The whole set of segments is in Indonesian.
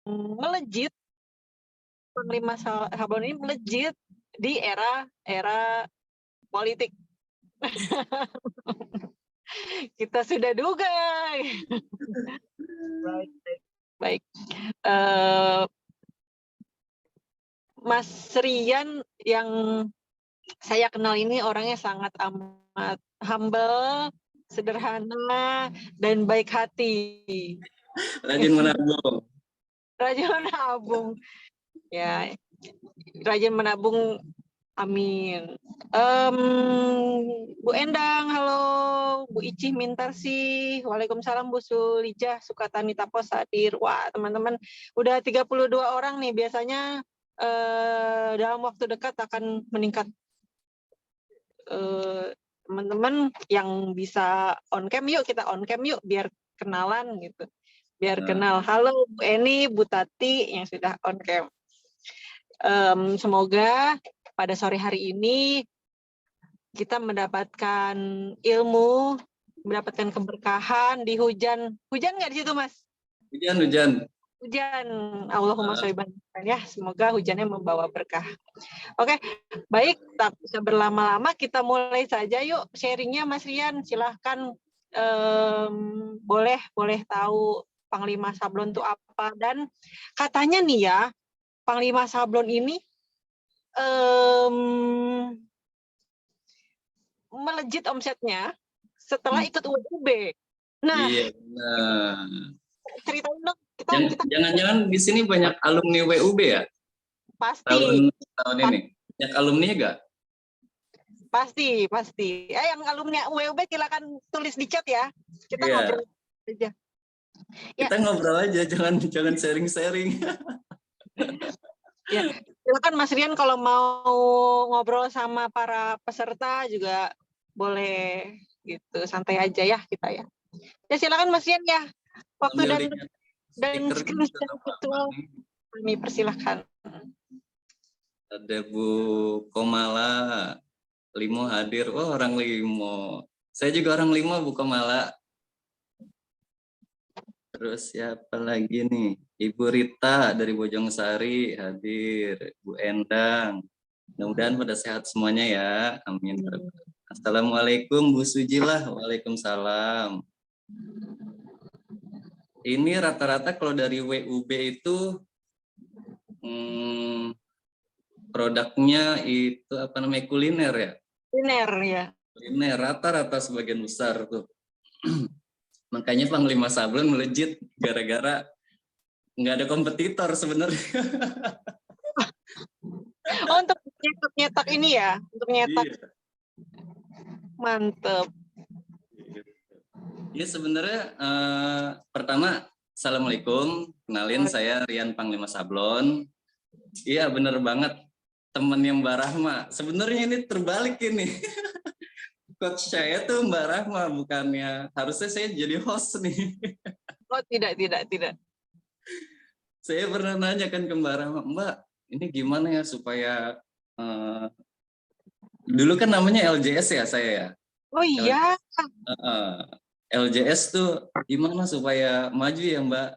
melejit, Panglima Sablon ini melejit di era politik. Kita sudah duga. Baik. Mas Rian yang saya kenal ini orangnya sangat amat humble, sederhana, dan baik hati. Rajin menabung. Rajin menabung. Ya, rajin menabung. Amin. Bu Endang, halo. Bu Icih Mintarsi, waalaikumsalam. Bu Sulijah Sukatani Tapos hadir. Wah, teman-teman, udah 32 orang nih. Biasanya dalam waktu dekat akan meningkat. Teman-teman yang bisa on cam, yuk kita on cam yuk, biar kenalan gitu. Biar kenal. Halo Bu Eni, Bu Tati yang sudah on cam. Semoga pada sore hari ini kita mendapatkan ilmu, mendapatkan keberkahan di hujan. Hujan nggak di situ, Mas? Hujan. Hujan. Allahumma sholli ya. Semoga hujannya membawa berkah. Oke, baik. Tak bisa berlama-lama, kita mulai saja yuk sharingnya, Mas Rian. Silahkan. Boleh tahu Panglima Sablon itu apa, dan katanya nih ya, Panglima Sablon ini melejit omsetnya setelah ikut UB. Nah, iya, ceritain dong. Jangan-jangan di sini banyak alumni WUB ya? Pasti. Tahun ini banyak alumni nggak? Pasti. Yang alumni WUB silakan tulis di chat ya. Kita ngobrol aja. Kita ngobrol aja, jangan sharing-sharing. Ya, silakan Mas Rian kalau mau ngobrol sama para peserta juga boleh gitu, santai aja ya kita ya. Ya silakan Mas Rian ya. Waktu dan screen itu kami persilahkan. Ada Bu Komala, Limo hadir. Oh, orang Limo. Saya juga orang Limo, Bu Komala. Terus siapa lagi nih? Ibu Rita dari Bojongsari hadir. Bu Endang. Mudah-mudahan pada sehat semuanya ya. Amin. Assalamualaikum Bu Sujilah. Waalaikumsalam. Ini rata-rata kalau dari WUB itu produknya itu apa namanya, kuliner ya? Kuliner ya. Kuliner rata-rata sebagian besar tuh. Makanya Panglima Sablon melejit gara-gara nggak ada kompetitor sebenarnya. Oh, untuk nyetak ini ya, untuk nyetak. Iya. Mantep. Ya sebenarnya pertama assalamualaikum, kenalin saya Rian Panglima Sablon. Iya bener banget, temen yang Mbak Rahma. Sebenarnya ini terbalik ini. Coach saya tuh Mbak Rahma, bukannya harusnya saya jadi host nih. Oh tidak. Saya pernah nanya kan ke Mbak Rahma, Mbak ini gimana ya supaya dulu kan namanya LJS ya saya ya. Oh iya. LJS tuh gimana supaya maju ya Mbak?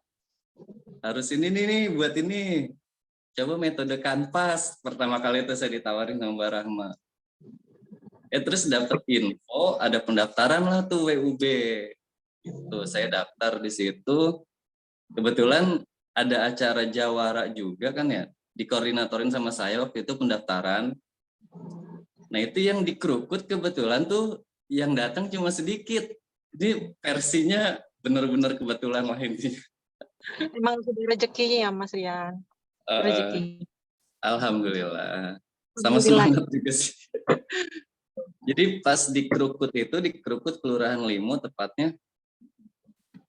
Harus ini nih buat ini. Coba metode kanvas. Pertama kali itu saya ditawarin sama Mbak Rahma. Terus dapat info, ada pendaftaran lah tuh WUB. Gitu, saya daftar di situ. Kebetulan ada acara Jawara juga kan ya, dikoordinatorin sama saya waktu itu pendaftaran. Nah itu yang dikerukut kebetulan tuh yang datang cuma sedikit. Jadi versinya benar-benar kebetulan lah ini. Emang sudah rezekinya ya Mas Rian. Rezeki. Alhamdulillah. Sama semangat juga sih. Jadi pas dikerukut Kelurahan Limo tepatnya,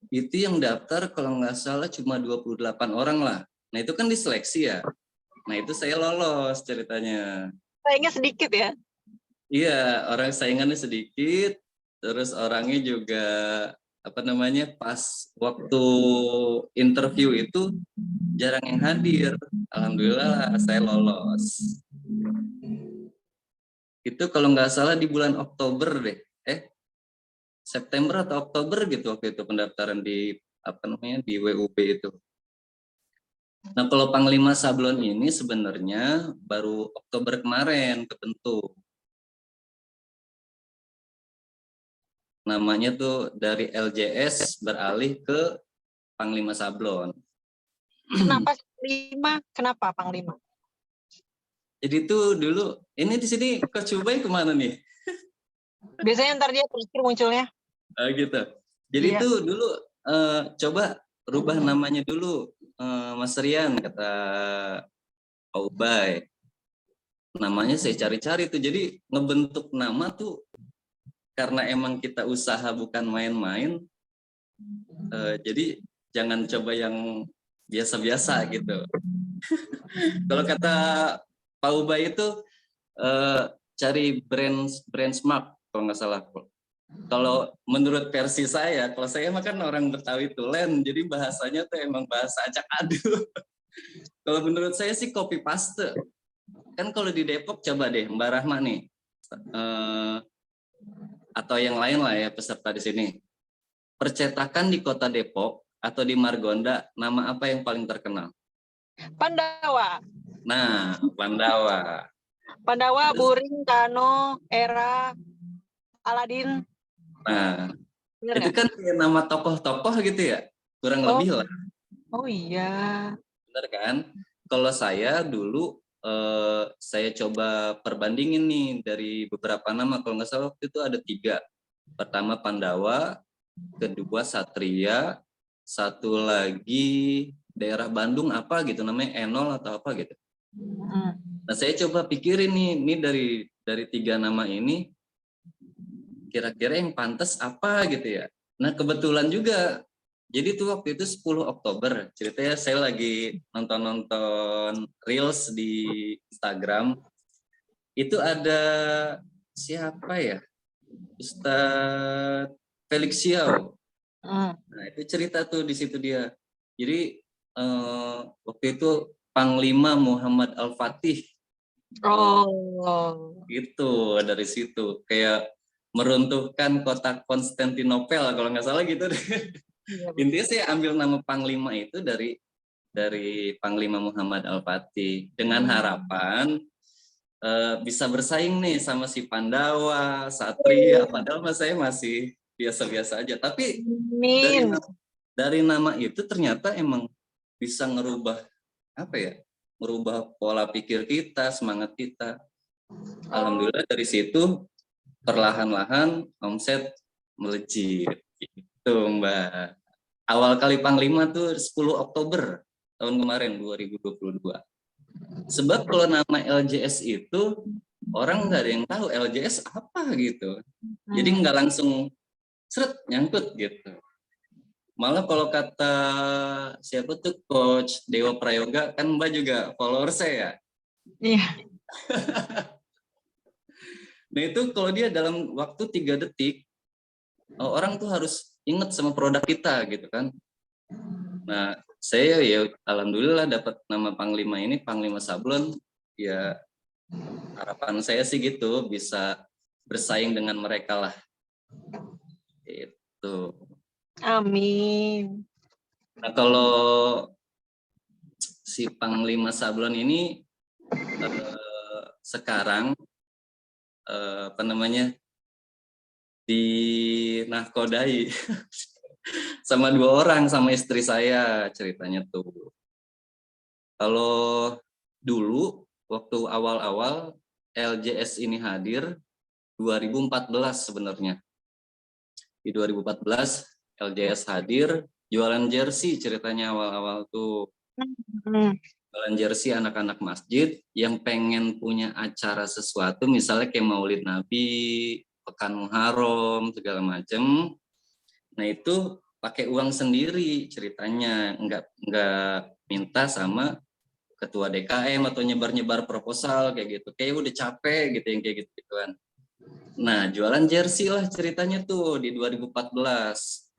itu yang daftar kalau nggak salah cuma 28 orang lah. Nah itu kan diseleksi ya. Nah itu saya lolos ceritanya. Sayangnya sedikit ya? Iya, orang saingannya sedikit, terus orangnya juga apa namanya, pas waktu interview itu jarang yang hadir. Alhamdulillah saya lolos. Itu kalau nggak salah di bulan Oktober deh, September atau Oktober gitu waktu itu pendaftaran di apa namanya di WUB itu. Nah, kalau Panglima Sablon ini sebenarnya baru Oktober kemarin kebentuk. Namanya tuh dari LJS beralih ke Panglima Sablon. Kenapa Panglima? Kenapa Panglima? Jadi tuh dulu, ini di sini Coach Ubay kemana nih? Biasanya ntar dia terakhir munculnya. Gitu. Jadi Iya. tuh dulu coba rubah namanya dulu, Mas Rian, kata Pak Ubay. Namanya saya cari-cari tuh, jadi ngebentuk nama tuh karena emang kita usaha bukan main-main, jadi jangan coba yang biasa-biasa gitu. Kalau kata Pak Ubay itu cari brand smart kalau nggak salah. Kalau menurut versi saya, kalau saya makan orang Betawi Tulen, jadi bahasanya tuh emang bahasa acak adul. Kalau menurut saya sih copy paste. Kan kalau di Depok coba deh Mbak Rahma nih, atau yang lain lah ya peserta di sini. Percetakan di kota Depok atau di Margonda, nama apa yang paling terkenal? Pandawa. Nah, Pandawa. Pandawa, Buring, Kano, Era, Aladin. Nah, Bener itu nggak? kan kayak nama tokoh-tokoh gitu ya, kurang Oh, lebih lah. oh iya. Benar kan? Kalau saya dulu saya coba perbandingin nih dari beberapa nama. Kalau nggak salah waktu itu ada 3. Pertama Pandawa, kedua Satria, satu lagi daerah Bandung apa gitu namanya Enol atau apa gitu. Nah saya coba pikirin nih, ini dari 3 nama ini kira-kira yang pantas apa gitu ya. Nah kebetulan juga, jadi tuh waktu itu 10 Oktober, ceritanya saya lagi nonton Reels di Instagram, itu ada siapa ya, Ustadz Felix Xiao. Nah itu cerita tuh di situ dia. Jadi waktu itu Panglima Muhammad Al-Fatih. Oh. Gitu, dari situ. Kayak meruntuhkan kota Konstantinopel kalau nggak salah gitu deh. Iya, Intinya saya ambil nama Panglima itu dari Panglima Muhammad Al-Fatih dengan harapan bisa bersaing nih sama si Pandawa, Satria, padahal saya masih biasa-biasa aja. Tapi dari Min. dari nama itu ternyata emang bisa ngerubah apa ya? Merubah pola pikir kita, semangat kita. Alhamdulillah dari situ perlahan-lahan omset melejit gitu Mbak. Awal kali Panglima tuh 10 Oktober tahun kemarin 2022. Sebab kalau nama LJS itu orang nggak ada yang tahu LJS apa gitu. Jadi nggak langsung seret nyangkut gitu. Malah kalau kata siapa tuh Coach Dewa Prayoga, kan Mbak juga follower saya. Iya. Nah itu kalau dia dalam waktu 3 detik, orang tuh harus inget sama produk kita gitu kan. Nah saya ya alhamdulillah dapat nama Panglima ini, Panglima Sablon, ya harapan saya sih gitu bisa bersaing dengan mereka lah. Itu. Amin. Nah kalau si Panglima Sablon ini sekarang apa namanya dinahkodai sama 2 orang sama istri saya ceritanya tuh. Kalau dulu waktu awal-awal LJS ini hadir 2014 sebenarnya. Di 2014 LJS hadir jualan jersey ceritanya awal-awal tuh. Jualan jersey anak-anak masjid yang pengen punya acara sesuatu misalnya kayak Maulid Nabi, Pekan Muharram segala macam. Nah itu pakai uang sendiri ceritanya, nggak minta sama ketua DKM atau nyebar-nyebar proposal kayak gitu. Kayak udah capek gitu yang kayak gitu kan. Nah, jualan jersey lah ceritanya tuh di 2014.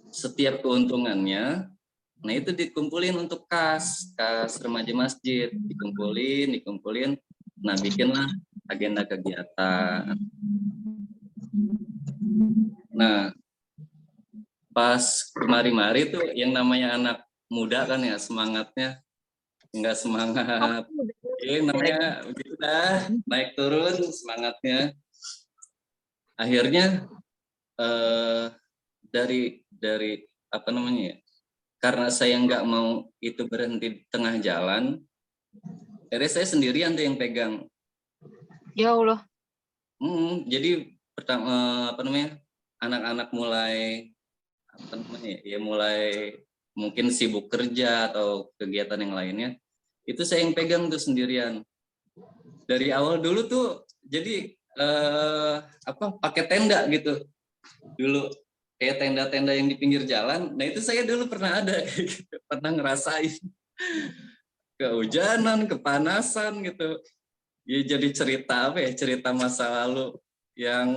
Setiap keuntungannya, nah itu dikumpulin untuk kas remaja masjid, dikumpulin. Nah, bikinlah agenda kegiatan. Nah, pas kemari-mari tuh yang namanya anak muda kan ya, semangatnya nggak semangat. Namanya begitu dah, naik turun semangatnya. Akhirnya dari apa namanya ya? Karena saya nggak mau itu berhenti di tengah jalan, akhirnya saya sendirian tuh yang pegang. Ya Allah. Jadi pertama apa namanya, anak-anak mulai apa namanya ya, mulai mungkin sibuk kerja atau kegiatan yang lainnya, itu saya yang pegang tuh sendirian. Dari awal dulu tuh jadi apa, pakai tenda gitu dulu, kayak tenda-tenda yang di pinggir jalan. Nah itu saya dulu pernah ada kayak gitu, pernah ngerasain kehujanan, kepanasan gitu. Ya jadi cerita apa ya, cerita masa lalu yang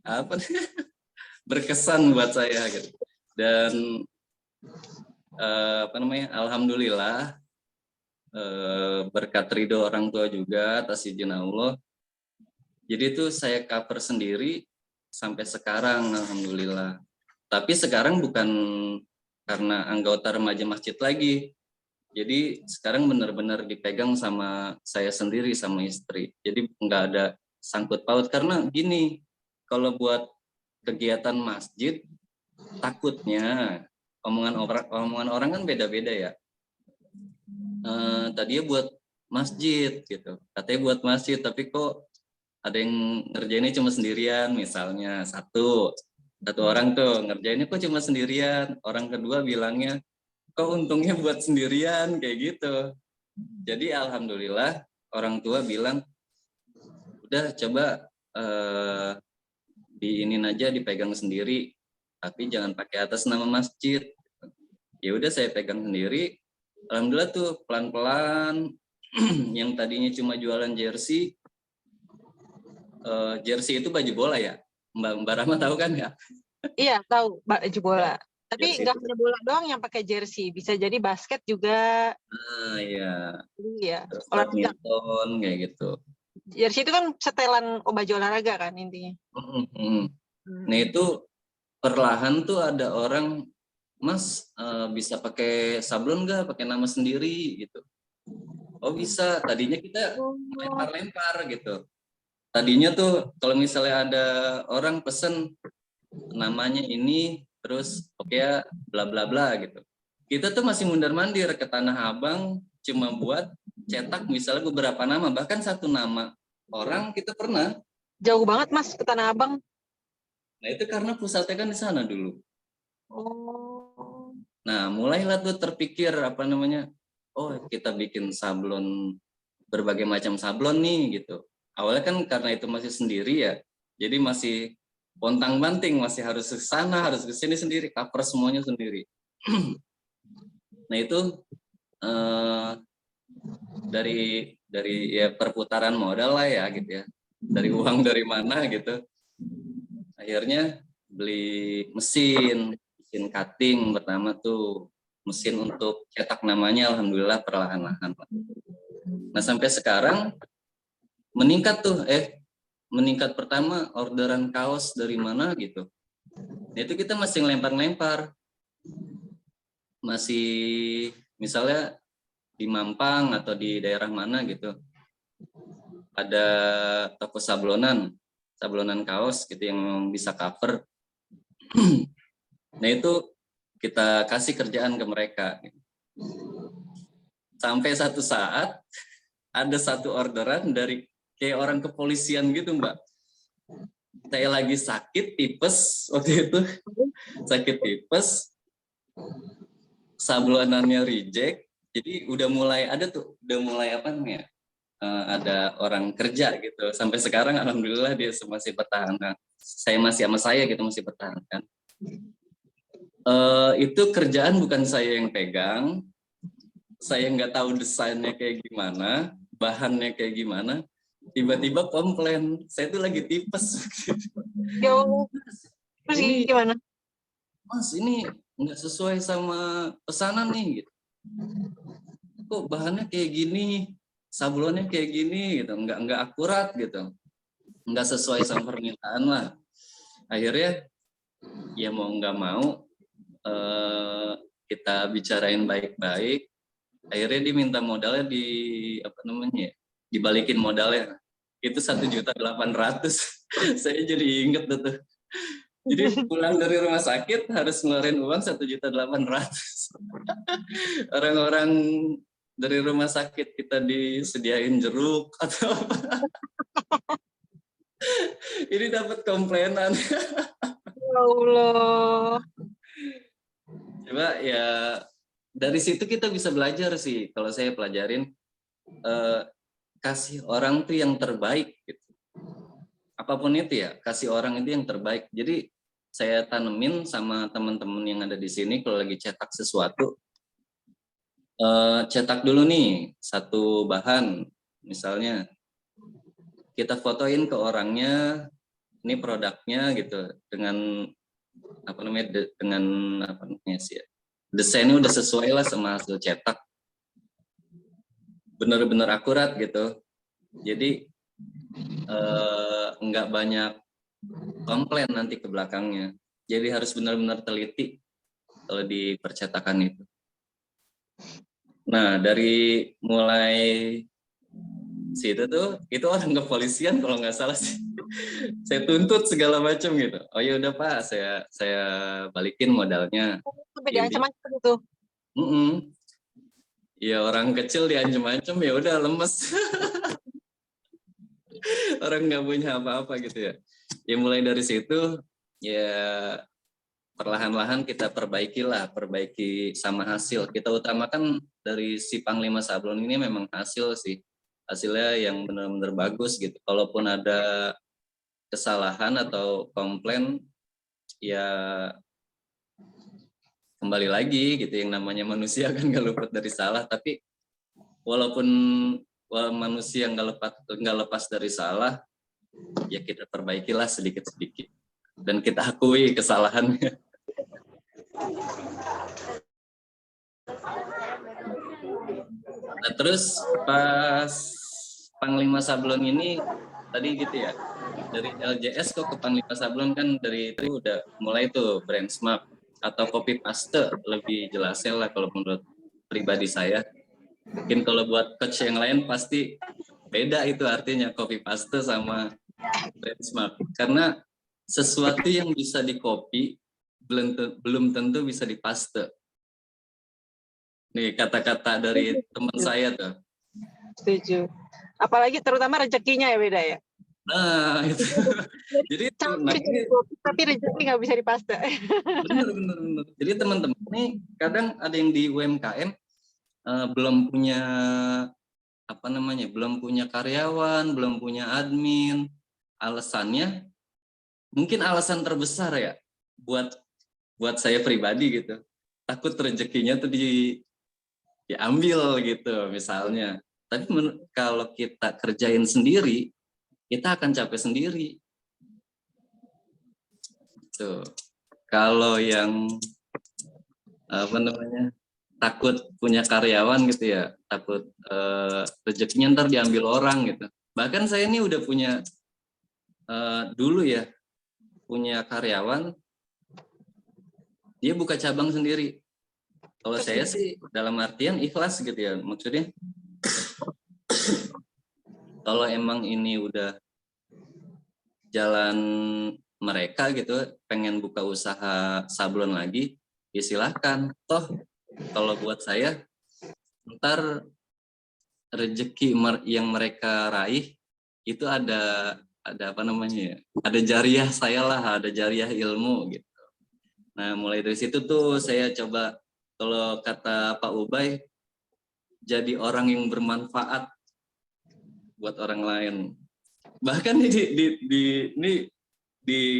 apa berkesan buat saya gitu. Dan apa namanya, alhamdulillah berkat ridho orang tua juga atas izin Allah. Jadi itu saya cover sendiri sampai sekarang, alhamdulillah. Tapi sekarang bukan karena anggota remaja masjid lagi. Jadi sekarang benar-benar dipegang sama saya sendiri, sama istri. Jadi nggak ada sangkut paut, karena gini, kalau buat kegiatan masjid takutnya omongan orang kan beda-beda ya. Tadinya buat masjid gitu, katanya buat masjid, tapi kok ada yang ngerjainnya cuma sendirian, misalnya satu orang tuh ngerjainnya kok cuma sendirian, orang kedua bilangnya kok untungnya buat sendirian, kayak gitu. Jadi alhamdulillah orang tua bilang udah coba diinin aja, dipegang sendiri, tapi jangan pakai atas nama masjid. Ya udah saya pegang sendiri, alhamdulillah tuh pelan-pelan. Yang tadinya cuma jualan jersey, jersey itu baju bola ya, Mbak Rahma tahu kan ya? Iya, tahu baju bola. Tapi Jersey nggak itu. hanya bola doang yang pakai jersey, bisa jadi basket juga. Ya, Iya, terus olahraga. badminton kayak gitu. Jersey itu kan setelan baju olahraga kan intinya. Nah itu perlahan tuh ada orang, Mas bisa pakai sablon nggak, pakai nama sendiri gitu. Oh bisa, tadinya kita Oh, lempar-lempar gitu. Tadinya tuh kalau misalnya ada orang pesen namanya ini, terus oke ya bla bla bla gitu. Kita tuh masih mundar-mandir ke Tanah Abang cuma buat cetak misalnya beberapa nama, bahkan satu nama orang kita pernah. jauh banget Mas ke Tanah Abang. Nah itu karena pusatnya kan di sana dulu. Oh. Nah mulailah tuh terpikir apa namanya, oh kita bikin sablon, berbagai macam sablon nih gitu. Awalnya kan karena itu masih sendiri ya, jadi masih pontang-panting, masih harus ke sana, harus ke sini sendiri, cover semuanya sendiri. Nah itu dari ya perputaran modal lah ya gitu ya, dari uang dari mana gitu. Akhirnya beli mesin cutting pertama tuh, mesin untuk cetak namanya, alhamdulillah perlahan-lahan. Nah sampai sekarang meningkat tuh, meningkat. Pertama orderan kaos dari mana gitu. Nah itu kita masih ngelempar-lempar, masih misalnya di Mampang atau di daerah mana gitu, ada toko sablonan kaos gitu yang bisa cover. Nah itu kita kasih kerjaan ke mereka. Sampai satu saat ada satu orderan dari kayak orang kepolisian gitu, Mbak. Saya lagi sakit tipes waktu itu, sakit tipes, sablonannya reject, jadi udah mulai ada tuh, udah mulai apa namanya, ada orang kerja gitu. Sampai sekarang alhamdulillah dia masih pertahankan. Saya masih sama saya gitu, masih pertahankan. Itu kerjaan bukan saya yang pegang, saya nggak tahu desainnya kayak gimana, bahannya kayak gimana. Tiba-tiba komplain, saya tuh lagi tipes. Jauh. Terus Ini gimana? Mas, ini nggak sesuai sama pesanan nih gitu. Kok bahannya kayak gini, sablonnya kayak gini gitu, nggak akurat gitu, nggak sesuai sama permintaan lah. Akhirnya ya mau nggak mau kita bicarain baik-baik, akhirnya dia minta modalnya dibalikin modalnya. Itu 1.800.000. Saya jadi inget tuh. Jadi pulang dari rumah sakit harus ngeluarin uang 1.800.000. Orang-orang dari rumah sakit kita disediain jeruk atau apa. Ini dapat komplainan. Ya Allah. Coba ya dari situ kita bisa belajar sih. Kalau saya pelajarin kasih orang tuh yang terbaik gitu. Apapun itu ya, kasih orang itu yang terbaik. Jadi saya tanemin sama teman-teman yang ada di sini kalau lagi cetak sesuatu, cetak dulu nih satu bahan, misalnya kita fotoin ke orangnya, ini produknya gitu, dengan desainnya udah sesuai lah sama hasil cetak, benar-benar akurat gitu. Jadi nggak banyak komplain nanti ke belakangnya. Jadi harus benar-benar teliti kalau di percetakan itu. Nah, dari mulai situ tuh, itu orang kepolisian kalau nggak salah sih. Saya tuntut segala macam gitu. Oh ya udah Pak, saya balikin modalnya. Sampai diancam-ancam itu. Ya orang kecil diancam-ancam ya udah lemes. Orang nggak punya apa-apa gitu ya. Ya mulai dari situ ya perlahan-lahan kita perbaiki sama hasil. Kita utamakan dari si Panglima Sablon ini memang hasil sih. Hasilnya yang benar-benar bagus gitu. Kalaupun ada kesalahan atau komplain ya kembali lagi gitu, yang namanya manusia kan nggak luput dari salah. Tapi walaupun manusia nggak lepas dari salah, ya kita perbaikilah sedikit-sedikit dan kita akui kesalahannya. Nah terus pas Panglima Sablon ini tadi gitu ya, dari LJS kok ke Panglima Sablon kan dari itu udah mulai tuh brand smart atau copy paste lebih jelasnya lah kalau menurut pribadi saya. Mungkin kalau buat coach yang lain pasti beda itu artinya copy paste sama brand smart. Karena sesuatu yang bisa di copy belum tentu bisa dipaste. Nih kata-kata dari teman saya tuh. Setuju. Apalagi terutama rezekinya ya beda ya. Nah itu. Jadi tapi rezeki nggak bisa dipaste. Bener. Jadi teman-teman nih kadang ada yang di UMKM belum punya belum punya karyawan, belum punya admin. Alasannya mungkin alasan terbesar ya buat saya pribadi gitu. Takut rezekinya tuh diambil gitu misalnya. Tapi kalau kita kerjain sendiri, kita akan capek sendiri. Tuh. Kalau yang takut punya karyawan gitu ya, takut rezekinya ntar diambil orang gitu. Bahkan saya ini udah punya dulu ya, punya karyawan, dia buka cabang sendiri. Kalau saya sih dalam artian ikhlas gitu ya, maksudnya kalau emang ini udah jalan mereka gitu, pengen buka usaha sablon lagi, ya silahkan. Toh kalau buat saya, ntar rezeki yang mereka raih itu ada ada jariah saya lah, ada jariah ilmu gitu. Nah mulai dari situ tuh saya coba, kalau kata Pak Ubay, jadi orang yang bermanfaat buat orang lain. Bahkan di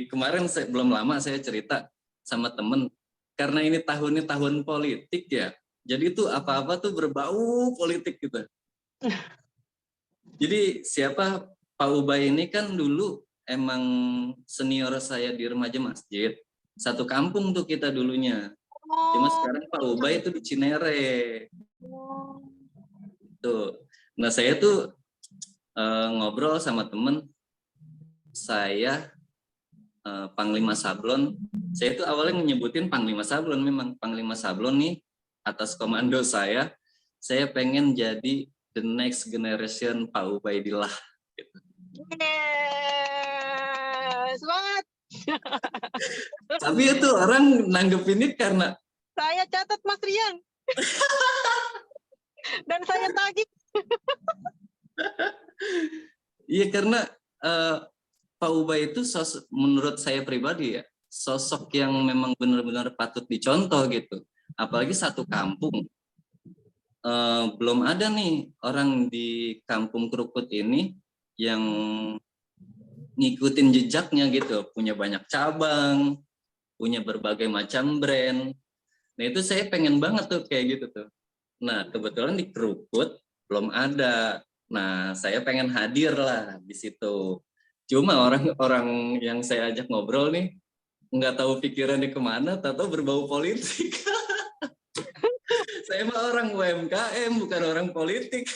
kemarin belum lama saya cerita sama temen, karena ini tahun politik ya, jadi tuh apa-apa tuh berbau politik gitu. Jadi Pak Ubay ini kan dulu emang senior saya di remaja masjid, satu kampung tuh kita dulunya. Cuma sekarang Pak Ubay itu di Cinere. Tuh. Nah saya tuh ngobrol sama temen, saya Panglima Sablon. Saya itu awalnya menyebutin Panglima Sablon, memang Panglima Sablon nih atas komando saya pengen jadi the next generation Pak Ubaidillah. Gitu. Semangat. Tapi itu orang nanggepinnya karena Saya catat Mas Rian. Dan saya tagih. iya karena Pak Ubay itu menurut saya pribadi ya, sosok yang memang benar-benar patut dicontoh gitu. Apalagi satu kampung. Belum ada nih orang di kampung Krukut ini yang ngikutin jejaknya gitu, punya banyak cabang, punya berbagai macam brand. Nah itu saya pengen banget tuh kayak gitu tuh. Nah kebetulan di Krukut belum ada. Nah saya pengen hadir lah di situ. Cuma orang-orang yang saya ajak ngobrol nih nggak tahu pikirannya kemana, atau berbau politik. Saya mah orang UMKM bukan orang politik.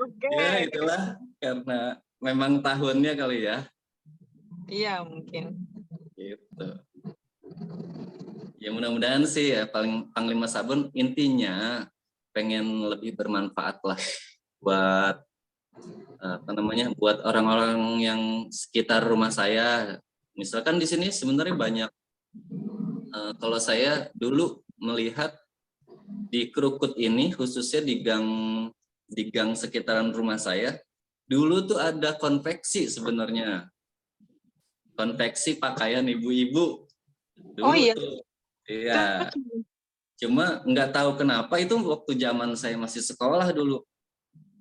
Oke. Ya itulah karena memang tahunnya kali ya. Iya mungkin. Gitu. Ya mudah-mudahan sih ya Panglima Sablon intinya pengen lebih bermanfaat lah buat buat orang-orang yang sekitar rumah saya. Misalkan di sini sebenarnya banyak. Kalau saya dulu melihat di Krukut ini khususnya di gang sekitaran rumah saya, dulu tuh ada konveksi sebenarnya. Konveksi pakaian ibu-ibu. Dulu Oh iya. tuh. Iya. Cuma nggak tahu kenapa itu waktu zaman saya masih sekolah dulu.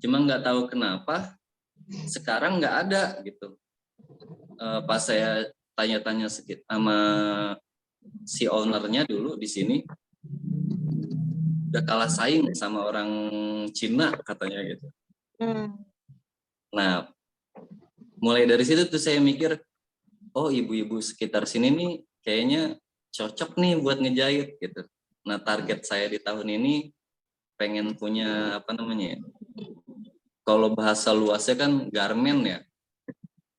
Cuma nggak tahu kenapa sekarang nggak ada gitu. Pas saya tanya-tanya sedikit sama si ownernya dulu di sini, udah kalah saing sama orang Cina katanya gitu. Nah, mulai dari situ tuh saya mikir, oh ibu-ibu sekitar sini nih kayaknya cocok nih buat ngejahit gitu. Nah, target saya di tahun ini pengen punya kalau bahasa luasnya kan garmen ya,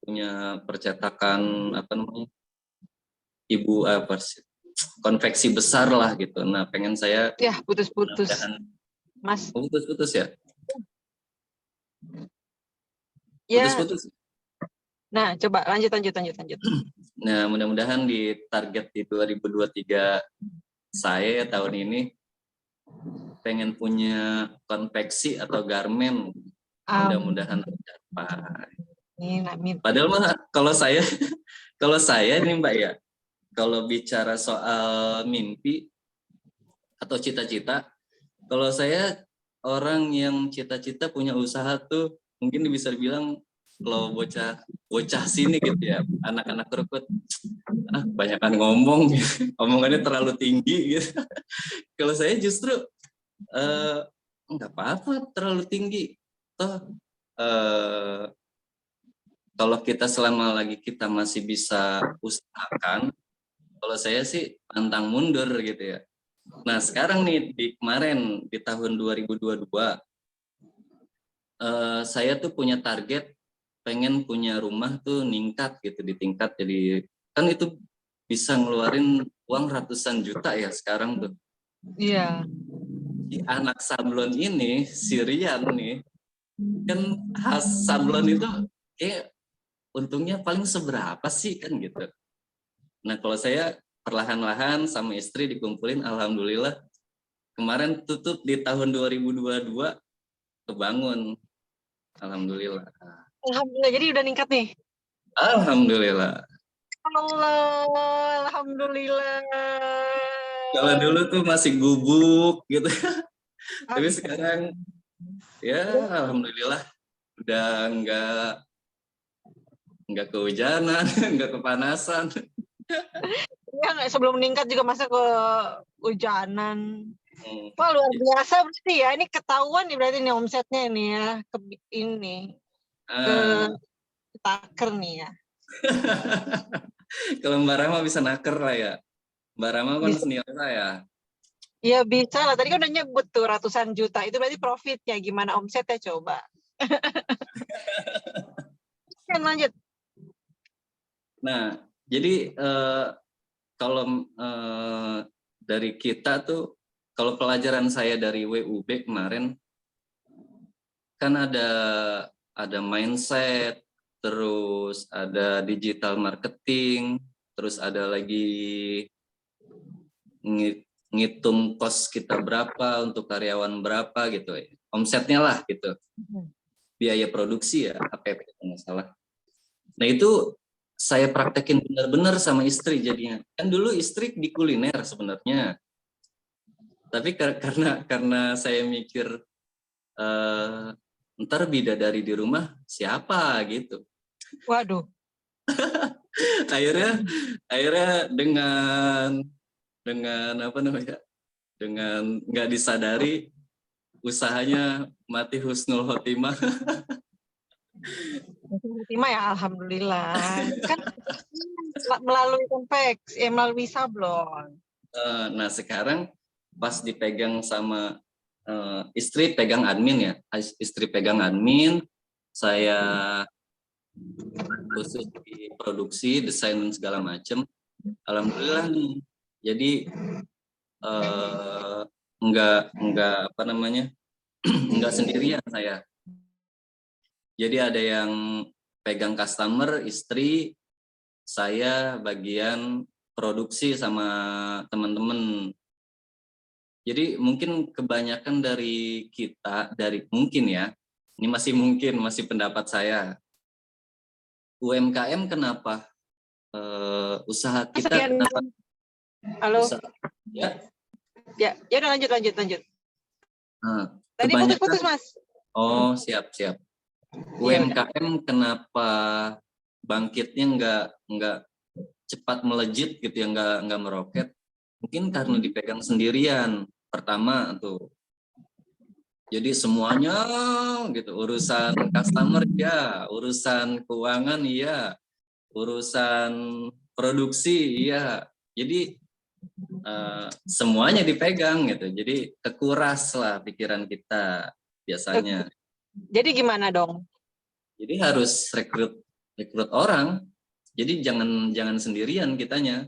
punya percetakan konveksi besar lah gitu. Nah pengen saya ya putus-putus Mas. Putus-putus ya? Ya. Putus-putus. Nah coba lanjut. Nah mudah-mudahan di target di 2023 saya tahun ini pengen punya konveksi atau garmen, mudah-mudahan tercapai. Amin. Padahal mah kalau saya nih Mbak ya, kalau bicara soal mimpi atau cita-cita, kalau saya orang yang cita-cita punya usaha tuh mungkin bisa dibilang kalau bocah sini gitu ya, anak-anak Krukut, banyakan ngomong, omongannya terlalu tinggi gitu. Kalau saya justru nggak apa-apa terlalu tinggi, toh kalau kita selama lagi kita masih bisa usahakan, kalau saya sih pantang mundur gitu ya. Nah sekarang nih kemarin di tahun 2022 saya tuh punya target pengen punya rumah tuh ningkat gitu di tingkat, jadi kan itu bisa ngeluarin uang ratusan juta ya sekarang tuh. Iya. Si anak sablon ini, si Rian nih, kan khas sablon itu kayak untungnya paling seberapa sih kan gitu. Nah kalau saya perlahan-lahan sama istri dikumpulin, alhamdulillah kemarin tutup di tahun 2022 kebangun, alhamdulillah. Alhamdulillah, jadi udah ningkat nih. Alhamdulillah. Allah, alhamdulillah. Kalau dulu tuh masih gubuk gitu, tapi sekarang ya alhamdulillah udah nggak kehujanan, nggak kepanasan. Ya nggak, sebelum meningkat juga masa kehujanan. Wah luar biasa berarti ya, ini ketahuan nih berarti nih omsetnya nih ya, ke taker nih ya. Kalau Mbak Rama bisa naker lah ya. Mbak Rama kan senior saya. Ya bisa lah, tadi kan udah nyebut tuh ratusan juta, itu berarti profitnya, gimana omsetnya coba. Kan lanjut. Nah, jadi kalau dari kita tuh, kalau pelajaran saya dari WUB kemarin kan ada mindset, terus ada digital marketing, terus ada lagi ngitung kos kita berapa untuk karyawan berapa gitu, omsetnya lah gitu, biaya produksi ya, APP kalau nggak salah. Nah itu saya praktekin benar-benar sama istri jadinya. Kan dulu istri di kuliner sebenarnya, tapi karena saya mikir ntar bidadari di rumah siapa gitu. Waduh. akhirnya dengan apa namanya, dengan nggak disadari usahanya mati husnul khotimah. Terima ya, alhamdulillah. Kan melalui konveks, melalui sablon. Nah sekarang pas dipegang sama istri pegang admin ya, istri pegang admin, saya khusus di produksi, desain dan segala macam. Alhamdulillah nih. Jadi enggak apa namanya, enggak sendirian saya. Jadi ada yang pegang customer, istri, saya bagian produksi sama teman-teman. Jadi mungkin kebanyakan dari kita, mungkin ya, ini masih pendapat saya. UMKM kenapa usaha kita kenapa? Halo. Usaha, ya. Ya udah lanjut. Nah, Tadi putus-putus Mas. Oh siap. UMKM kenapa bangkitnya nggak cepat melejit gitu ya, nggak meroket? Mungkin karena dipegang sendirian. Pertama tuh, jadi semuanya gitu, urusan customer ya, urusan keuangan iya, urusan produksi iya. Jadi semuanya dipegang gitu. Jadi kekuras lah pikiran kita biasanya. Jadi gimana dong? Jadi harus rekrut orang. Jadi jangan sendirian kitanya.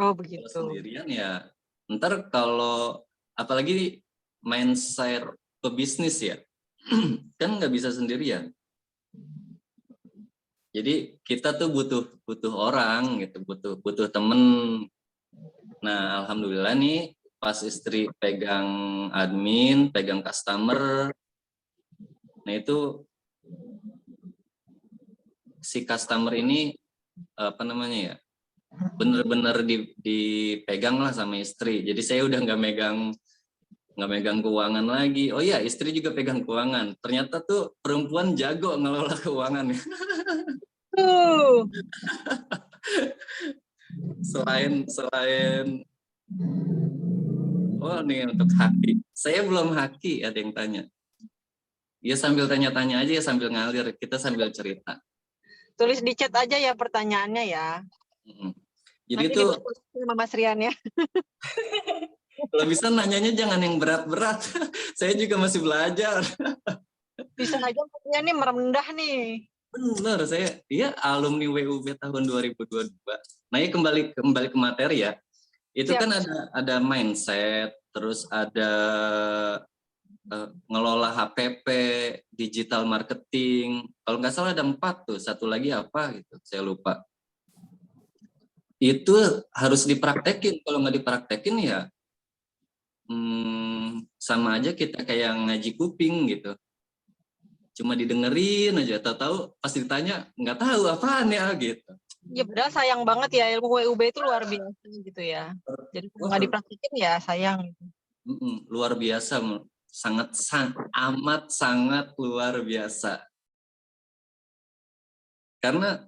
Oh begitu. Kalau sendirian ya, ntar kalau apalagi mindset pebisnis ya, kan nggak bisa sendirian. Jadi kita tuh butuh orang gitu, butuh temen. Nah alhamdulillah nih pas istri pegang admin, pegang customer, nah itu si customer ini apa namanya ya, bener-bener dipegang lah sama istri. Jadi saya udah nggak megang keuangan lagi. Oh iya, istri juga pegang keuangan. Ternyata tuh perempuan jago ngelola keuangan. selain oh nih untuk haki. Saya belum haki, ada yang tanya. Ya sambil tanya-tanya aja ya, sambil ngalir, kita sambil cerita. Tulis di chat aja ya pertanyaannya ya. Jadi nanti tuh sama Mas Rian ya. kalau bisa nanyanya jangan yang berat-berat. Saya juga masih belajar. Bisa aja Mas Rian nih merendah nih. Benar, saya alumni WUB tahun 2022. Nah, ya kembali ke materi ya. Itu Siap. kan ada mindset, terus ada ngelola HPP, digital marketing. Kalau nggak salah ada 4 tuh, satu lagi apa gitu, saya lupa. Itu harus dipraktekin. Kalau nggak dipraktekin ya sama aja kita kayak ngaji kuping gitu. Cuma didengerin aja, tahu-tahu pas ditanya nggak tahu apaan ya gitu. Ya padahal sayang banget ya, ilmu WUB itu luar biasa gitu ya. Jadi kalau nggak dipraktikin ya sayang. Luar biasa, amat sangat luar biasa. Karena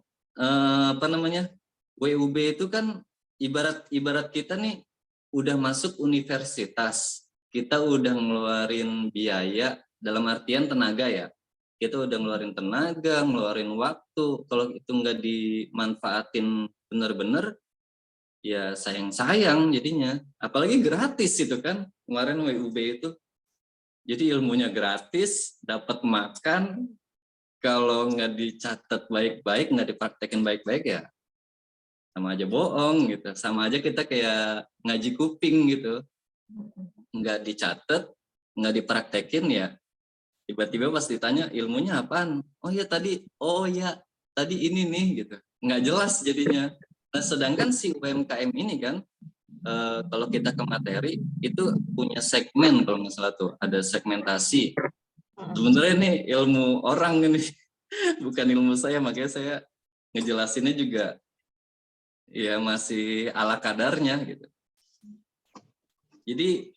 apa namanya, WUB itu kan ibarat kita nih udah masuk universitas, kita udah ngeluarin biaya dalam artian tenaga ya. Kita udah ngeluarin tenaga, ngeluarin waktu. Kalau itu nggak dimanfaatin benar-benar, ya sayang jadinya. Apalagi gratis itu kan, kemarin WUB itu. Jadi ilmunya gratis, dapat makan, kalau nggak dicatat baik-baik, nggak dipraktekin baik-baik ya sama aja bohong gitu, sama aja kita kayak ngaji kuping gitu, nggak dicatat, nggak dipraktekin ya, tiba-tiba pas ditanya ilmunya apaan, oh ya tadi ini nih gitu, nggak jelas jadinya. Nah, sedangkan si UMKM ini kan, kalau kita ke materi itu punya segmen, kalau nggak salah tuh ada segmentasi. Sebenarnya ini ilmu orang ini bukan ilmu saya, makanya saya ngejelasinnya juga ya masih ala kadarnya gitu. Jadi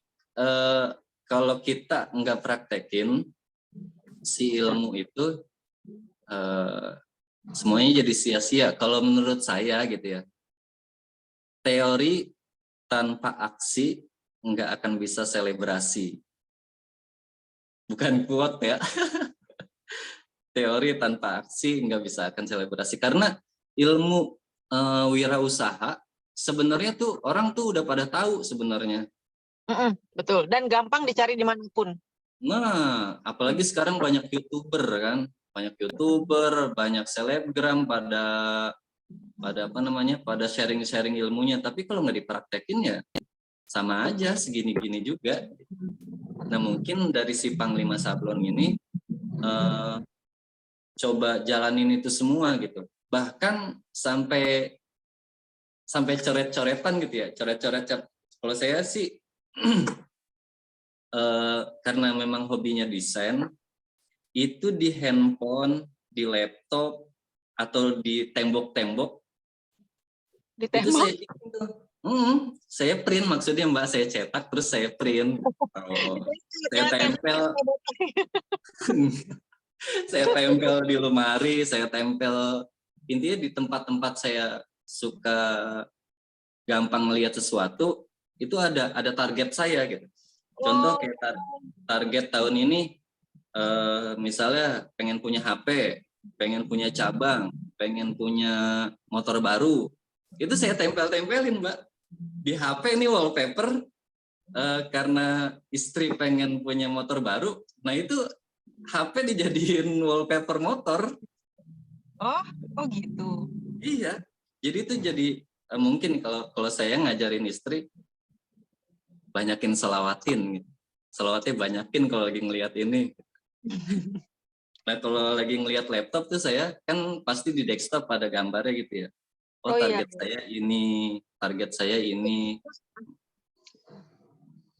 kalau kita nggak praktekin si ilmu itu, semuanya jadi sia-sia. Kalau menurut saya gitu ya, teori tanpa aksi nggak akan bisa selebrasi. Bukan quote ya. Teori tanpa aksi nggak bisa akan selebrasi. Karena ilmu wirausaha sebenarnya tuh orang tuh udah pada tahu sebenarnya. Betul, dan gampang dicari dimanapun. Nah, apalagi sekarang banyak YouTuber kan, banyak selebgram pada apa namanya, pada sharing-sharing ilmunya. Tapi kalau nggak dipraktekin ya sama aja segini-gini juga. Nah, mungkin dari si Panglima Sablon ini coba jalanin itu semua gitu. Bahkan sampai coret-coretan gitu ya, coret-coret. Kalau saya sih karena memang hobinya desain, itu di handphone, di laptop, atau di tembok-tembok, Di itu tembok. saya print, maksudnya Mbak, saya cetak terus saya print. Saya tempel, saya tempel di lemari, saya tempel, intinya di tempat-tempat saya suka gampang melihat sesuatu, itu ada target saya gitu. Contoh kayak target tahun ini, misalnya pengen punya HP, pengen punya cabang, pengen punya motor baru, itu saya tempel-tempelin Mbak di HP. Ini wallpaper, karena istri pengen punya motor baru, nah itu HP dijadiin wallpaper motor. Oh gitu. Iya, jadi itu jadi mungkin kalau saya ngajarin istri, banyakin selawatin gitu. Selawatnya banyakin kalau lagi ngelihat ini. Nah, kalau lagi ngelihat laptop tuh saya kan pasti di desktop ada gambarnya gitu ya. Target saya ini, target saya ini.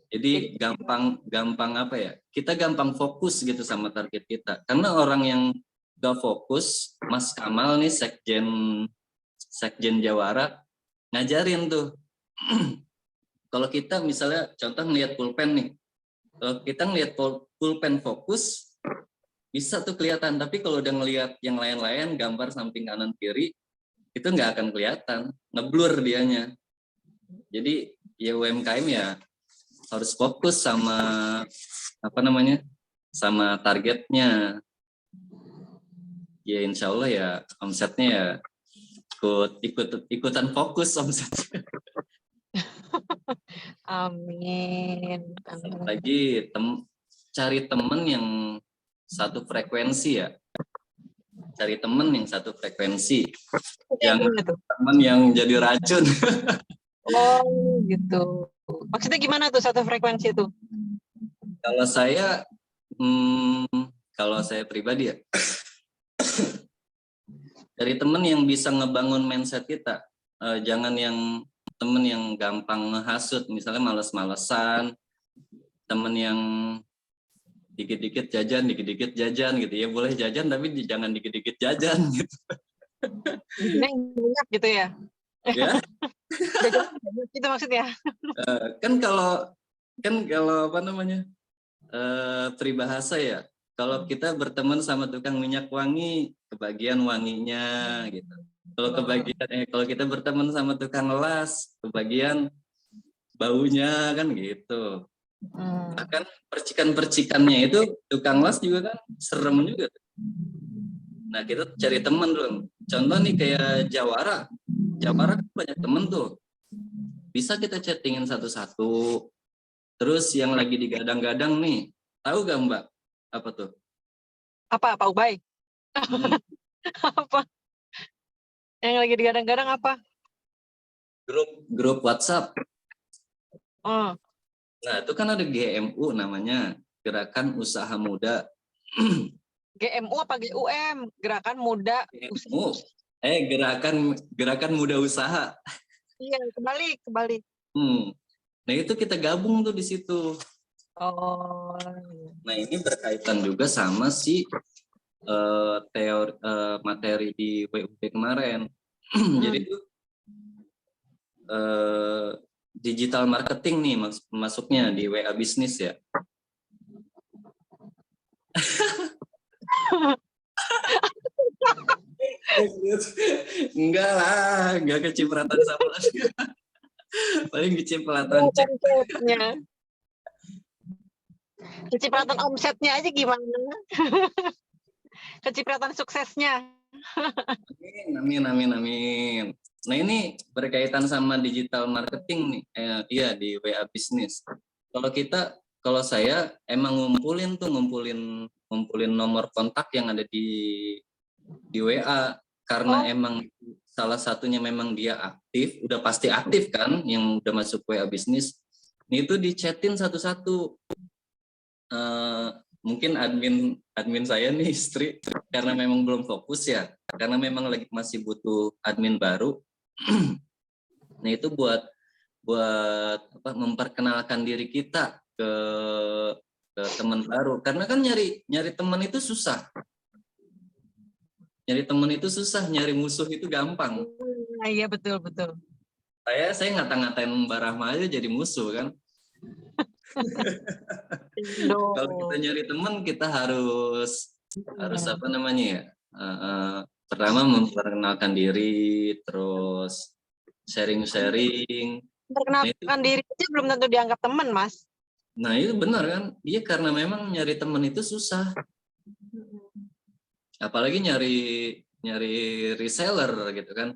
Jadi gampang apa ya? Kita gampang fokus gitu sama target kita. Karena orang yang gak fokus, Mas Kamal nih Sekjen Jawara ngajarin tuh. Kalau kita misalnya contoh ngelihat pulpen nih. Kalau kita ngelihat pulpen fokus, bisa tuh kelihatan. Tapi kalau udah ngelihat yang lain-lain, gambar samping kanan kiri, itu nggak akan kelihatan, ngeblur dianya. Jadi ya UMKM ya harus fokus sama apa namanya, sama targetnya. Ya insya Allah ya omsetnya ya ikutan fokus omsetnya. Amin. Lagi cari temen yang satu frekuensi ya. Cari temen yang satu frekuensi. Jangan temen yang jadi racun. Oh gitu. Maksudnya gimana tuh satu frekuensi itu? Kalau saya pribadi ya, dari temen yang bisa ngebangun mindset kita. Jangan yang temen yang gampang ngehasut, misalnya males-malesan, temen yang dikit-dikit jajan gitu ya, boleh jajan tapi jangan dikit-dikit jajan gitu. Banyak gitu ya? Ya. Itu maksudnya. Kan kalau apa namanya, peribahasa ya, kalau kita berteman sama tukang minyak wangi, kebagian wanginya gitu. Kalau kita berteman sama tukang las, kebagian baunya kan gitu. Bahkan percikan-percikannya itu tukang las juga kan serem juga. Nah, kita cari teman dulu. Contoh nih kayak Jawara kan banyak temen tuh. Bisa kita chattingin satu-satu. Terus yang lagi digadang-gadang nih, tahu gak Mbak? Apa tuh? Apa Ubay? Apa? Yang lagi digadang-gadang apa? grup WhatsApp. Oh, Nah, itu kan ada GMU namanya, Gerakan Usaha Muda. GMU apa GUM? Gerakan Muda GMU, Gerakan Muda Usaha. Iya, kembali. Nah, itu kita gabung tuh di situ. Oh. Nah, ini berkaitan juga sama si materi di WUP kemarin. Jadi itu digital marketing nih masuknya di WA bisnis ya. Enggak lah, enggak kecipratan sama. Paling kecipratan cek. Kecipratan omsetnya aja gimana? Kecipratan suksesnya. Amin. Nah, ini berkaitan sama digital marketing nih. Iya, di WA bisnis. Kalau saya emang ngumpulin nomor kontak yang ada di WA, karena emang salah satunya memang dia aktif, udah pasti aktif kan, yang udah masuk WA bisnis. Ini itu dichatin satu-satu. Mungkin admin saya nih istri, karena memang belum fokus ya, karena memang lagi masih butuh admin baru. Nah, itu buat apa, memperkenalkan diri kita ke teman baru, karena kan nyari teman itu susah. Nyari musuh itu gampang. Iya, betul. Saya ngata-ngatain Mbak Rahma aja jadi musuh kan. Kalau kita nyari teman, kita harus apa namanya ya? Pertama memperkenalkan diri, terus sharing. Perkenalkan diri aja belum tentu dianggap teman, Mas. Nah, itu benar kan? Iya, karena memang nyari teman itu susah. Apalagi nyari reseller gitu kan.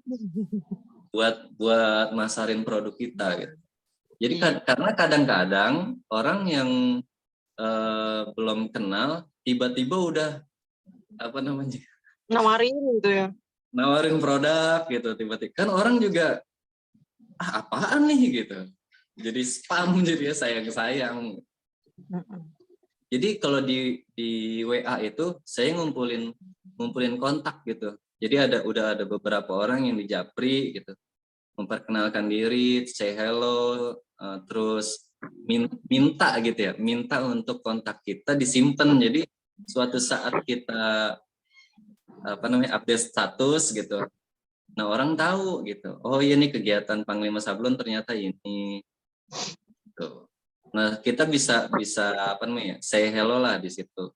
Buat masarin produk kita gitu. Jadi karena kadang-kadang orang yang belum kenal tiba-tiba udah apa namanya? Nawarin gitu ya. Nawarin produk gitu tiba-tiba. Kan orang juga apaan nih gitu. Jadi spam jadi sayang. Jadi kalau di WA itu saya ngumpulin kontak gitu. Jadi udah ada beberapa orang yang dijapri gitu. Memperkenalkan diri, say hello, terus minta gitu ya, minta untuk kontak kita disimpan. Jadi suatu saat kita apa namanya update status gitu, nah orang tahu gitu, oh iya nih kegiatan Panglima Sablon ternyata ini. Gitu. Nah, kita bisa apa namanya say hello lah di situ.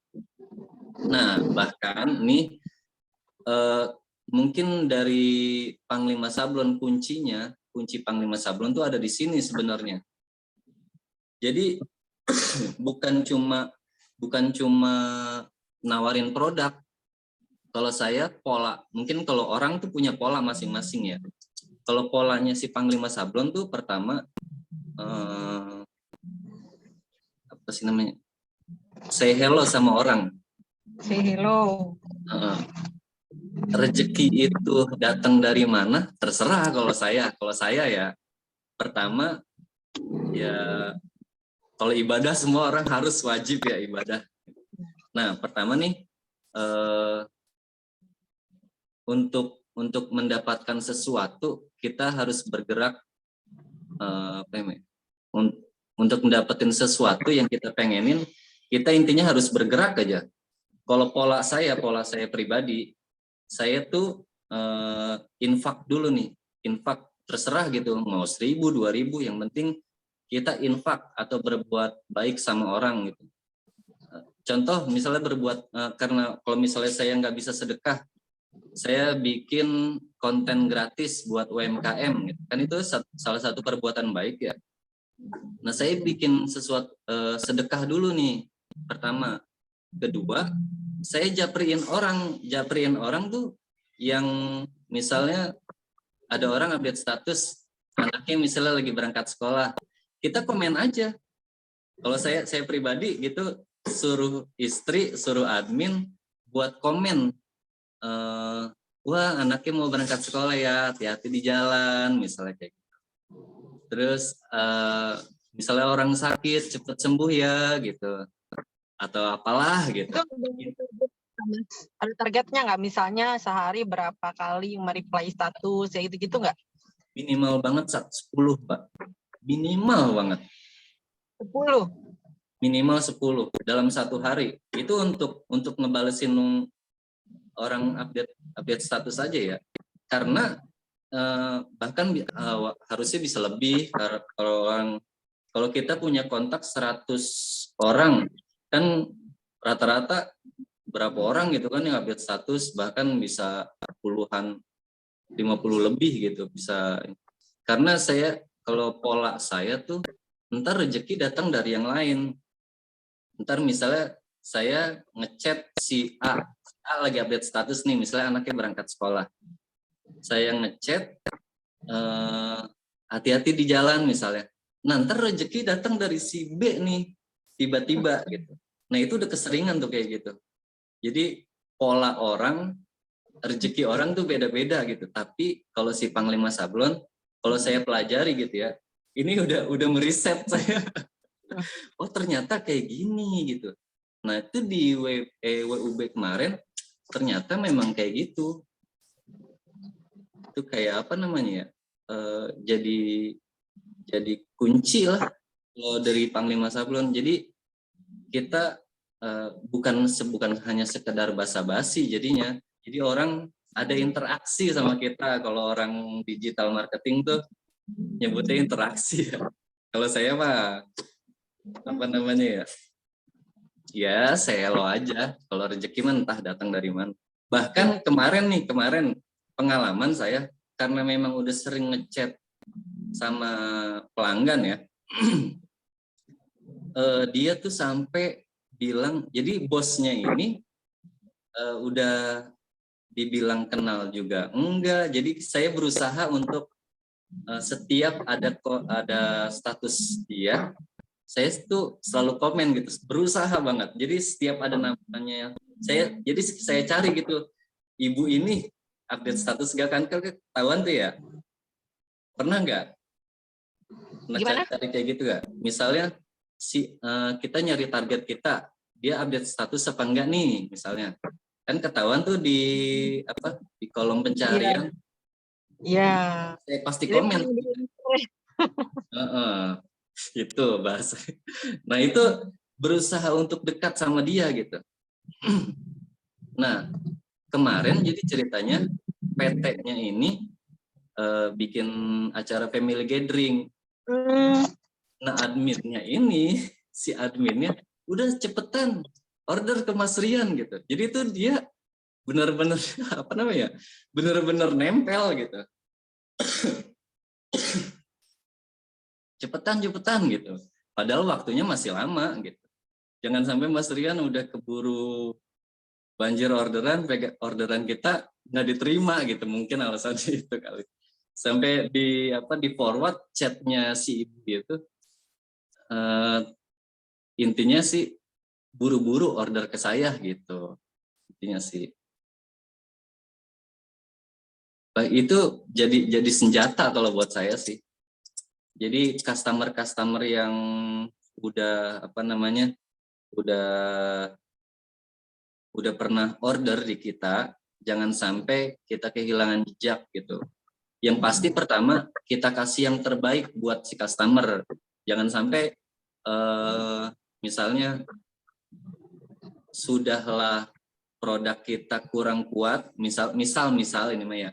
Nah, bahkan nih mungkin dari Panglima Sablon kunci Panglima Sablon tuh ada di sini sebenarnya. Jadi bukan cuma nawarin produk. Kalau saya pola, mungkin kalau orang tuh punya pola masing-masing ya. Kalau polanya si Panglima Sablon tuh pertama apa sih namanya? Say hello sama orang. Say hello. Rezeki itu datang dari mana? Terserah kalau saya ya. Pertama ya kalau ibadah semua orang harus wajib ya ibadah. Nah, pertama nih untuk mendapatkan sesuatu kita harus bergerak untuk mendapatkan sesuatu yang kita pengenin, kita intinya harus bergerak aja. Kalau pola saya pribadi, saya tuh infak dulu nih, infak terserah gitu, mau 1.000, 2.000, yang penting kita infak atau berbuat baik sama orang gitu. Contoh misalnya karena kalau misalnya saya nggak bisa sedekah, saya bikin konten gratis buat UMKM gitu. Kan itu salah satu perbuatan baik ya. Nah, saya bikin sesuatu sedekah dulu nih pertama. Kedua, saya japriin orang tuh yang misalnya ada orang update status anaknya misalnya lagi berangkat sekolah, kita komen aja. Kalau saya pribadi gitu, suruh istri, suruh admin buat komen, wah anaknya mau berangkat sekolah ya, hati-hati di jalan misalnya kayak gitu. Terus misalnya orang sakit cepet sembuh ya gitu, atau apalah gitu. Itu ada targetnya nggak? Misalnya sehari berapa kali mereply status, ya gitu-gitu nggak? Minimal banget 10, Pak. Minimal banget. 10. Minimal 10 dalam satu hari. Itu untuk ngebalesin orang update status aja ya. Karena bahkan harusnya bisa lebih kalau kita punya kontak 100 orang kan rata-rata berapa orang gitu kan yang update status, bahkan bisa puluhan, 50 lebih gitu bisa. Karena kalau pola saya tuh ntar rezeki datang dari yang lain. Ntar misalnya saya ngechat si A lagi update status nih, misalnya anaknya berangkat sekolah. Saya ngechat hati-hati di jalan misalnya. Nah, ntar rezeki datang dari si B nih, tiba-tiba gitu. Nah, itu udah keseringan tuh kayak gitu. Jadi pola orang, rezeki orang tuh beda-beda gitu. Tapi kalau si Panglima Sablon, kalau saya pelajari gitu ya, ini udah meriset saya. Oh, ternyata kayak gini gitu. Nah, itu di WUB kemarin ternyata memang kayak gitu. Itu kayak apa namanya ya? Jadi kunci lah kalau dari Panglima Sablon. Jadi kita bukan hanya sekedar basa-basi jadinya. Jadi orang ada interaksi sama kita. Kalau orang digital marketing tuh nyebutnya interaksi ya. Kalau saya mah apa namanya ya? Ya saya lo aja. Kalau rezeki mah entah datang dari mana. Bahkan kemarin pengalaman saya karena memang udah sering ngechat sama pelanggan ya. Dia tuh sampai bilang, jadi bosnya ini udah dibilang kenal juga enggak. Jadi saya berusaha untuk setiap ada status dia, saya tuh selalu komen gitu, berusaha banget. Jadi setiap ada namanya saya cari gitu, ibu ini update status gak kan, ketahuan tuh ya. Pernah nggak? Gimana? Cari kayak gitu gak? Misalnya kita nyari target kita, dia update status apa enggak nih misalnya. Kan ketahuan tuh di kolom pencarian. Iya. Saya pasti Jadi komen. Itu bahasa. Nah, itu berusaha untuk dekat sama dia gitu. Nah, kemarin jadi ceritanya PT-nya ini bikin acara family gathering. Nah, si adminnya udah cepetan order ke Mas Rian gitu. Jadi itu dia benar-benar apa namanya? Benar-benar nempel gitu. Cepetan gitu. Padahal waktunya masih lama gitu. Jangan sampai Mas Rian udah keburu banjir orderan kita nggak diterima gitu, mungkin alasannya itu kali. Sampai di forward chatnya si ibu itu intinya sih buru-buru order ke saya gitu. Intinya sih. Itu jadi senjata kalau buat saya sih. Jadi customer yang udah apa namanya udah pernah order di kita, jangan sampai kita kehilangan jejak gitu. Yang pasti pertama kita kasih yang terbaik buat si customer. Jangan sampai misalnya sudahlah produk kita kurang kuat, misal ini mah ya,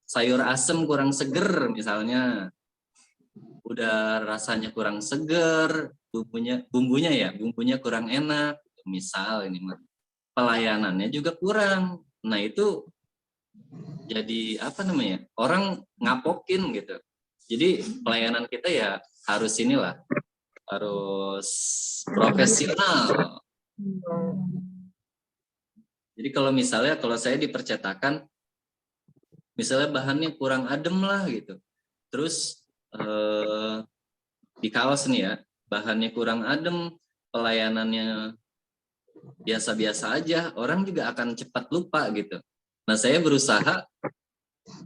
sayur asem kurang seger misalnya, udah rasanya kurang seger, bumbunya kurang enak, misal ini mah, pelayanannya juga kurang. Nah, itu jadi apa namanya? Orang ngapokin gitu. Jadi pelayanan kita ya harus harus profesional. Jadi kalau saya di percetakan, misalnya bahannya kurang adem lah gitu. Terus di kaos nih ya, bahannya kurang adem, pelayanannya biasa-biasa aja, orang juga akan cepat lupa gitu. Nah, saya berusaha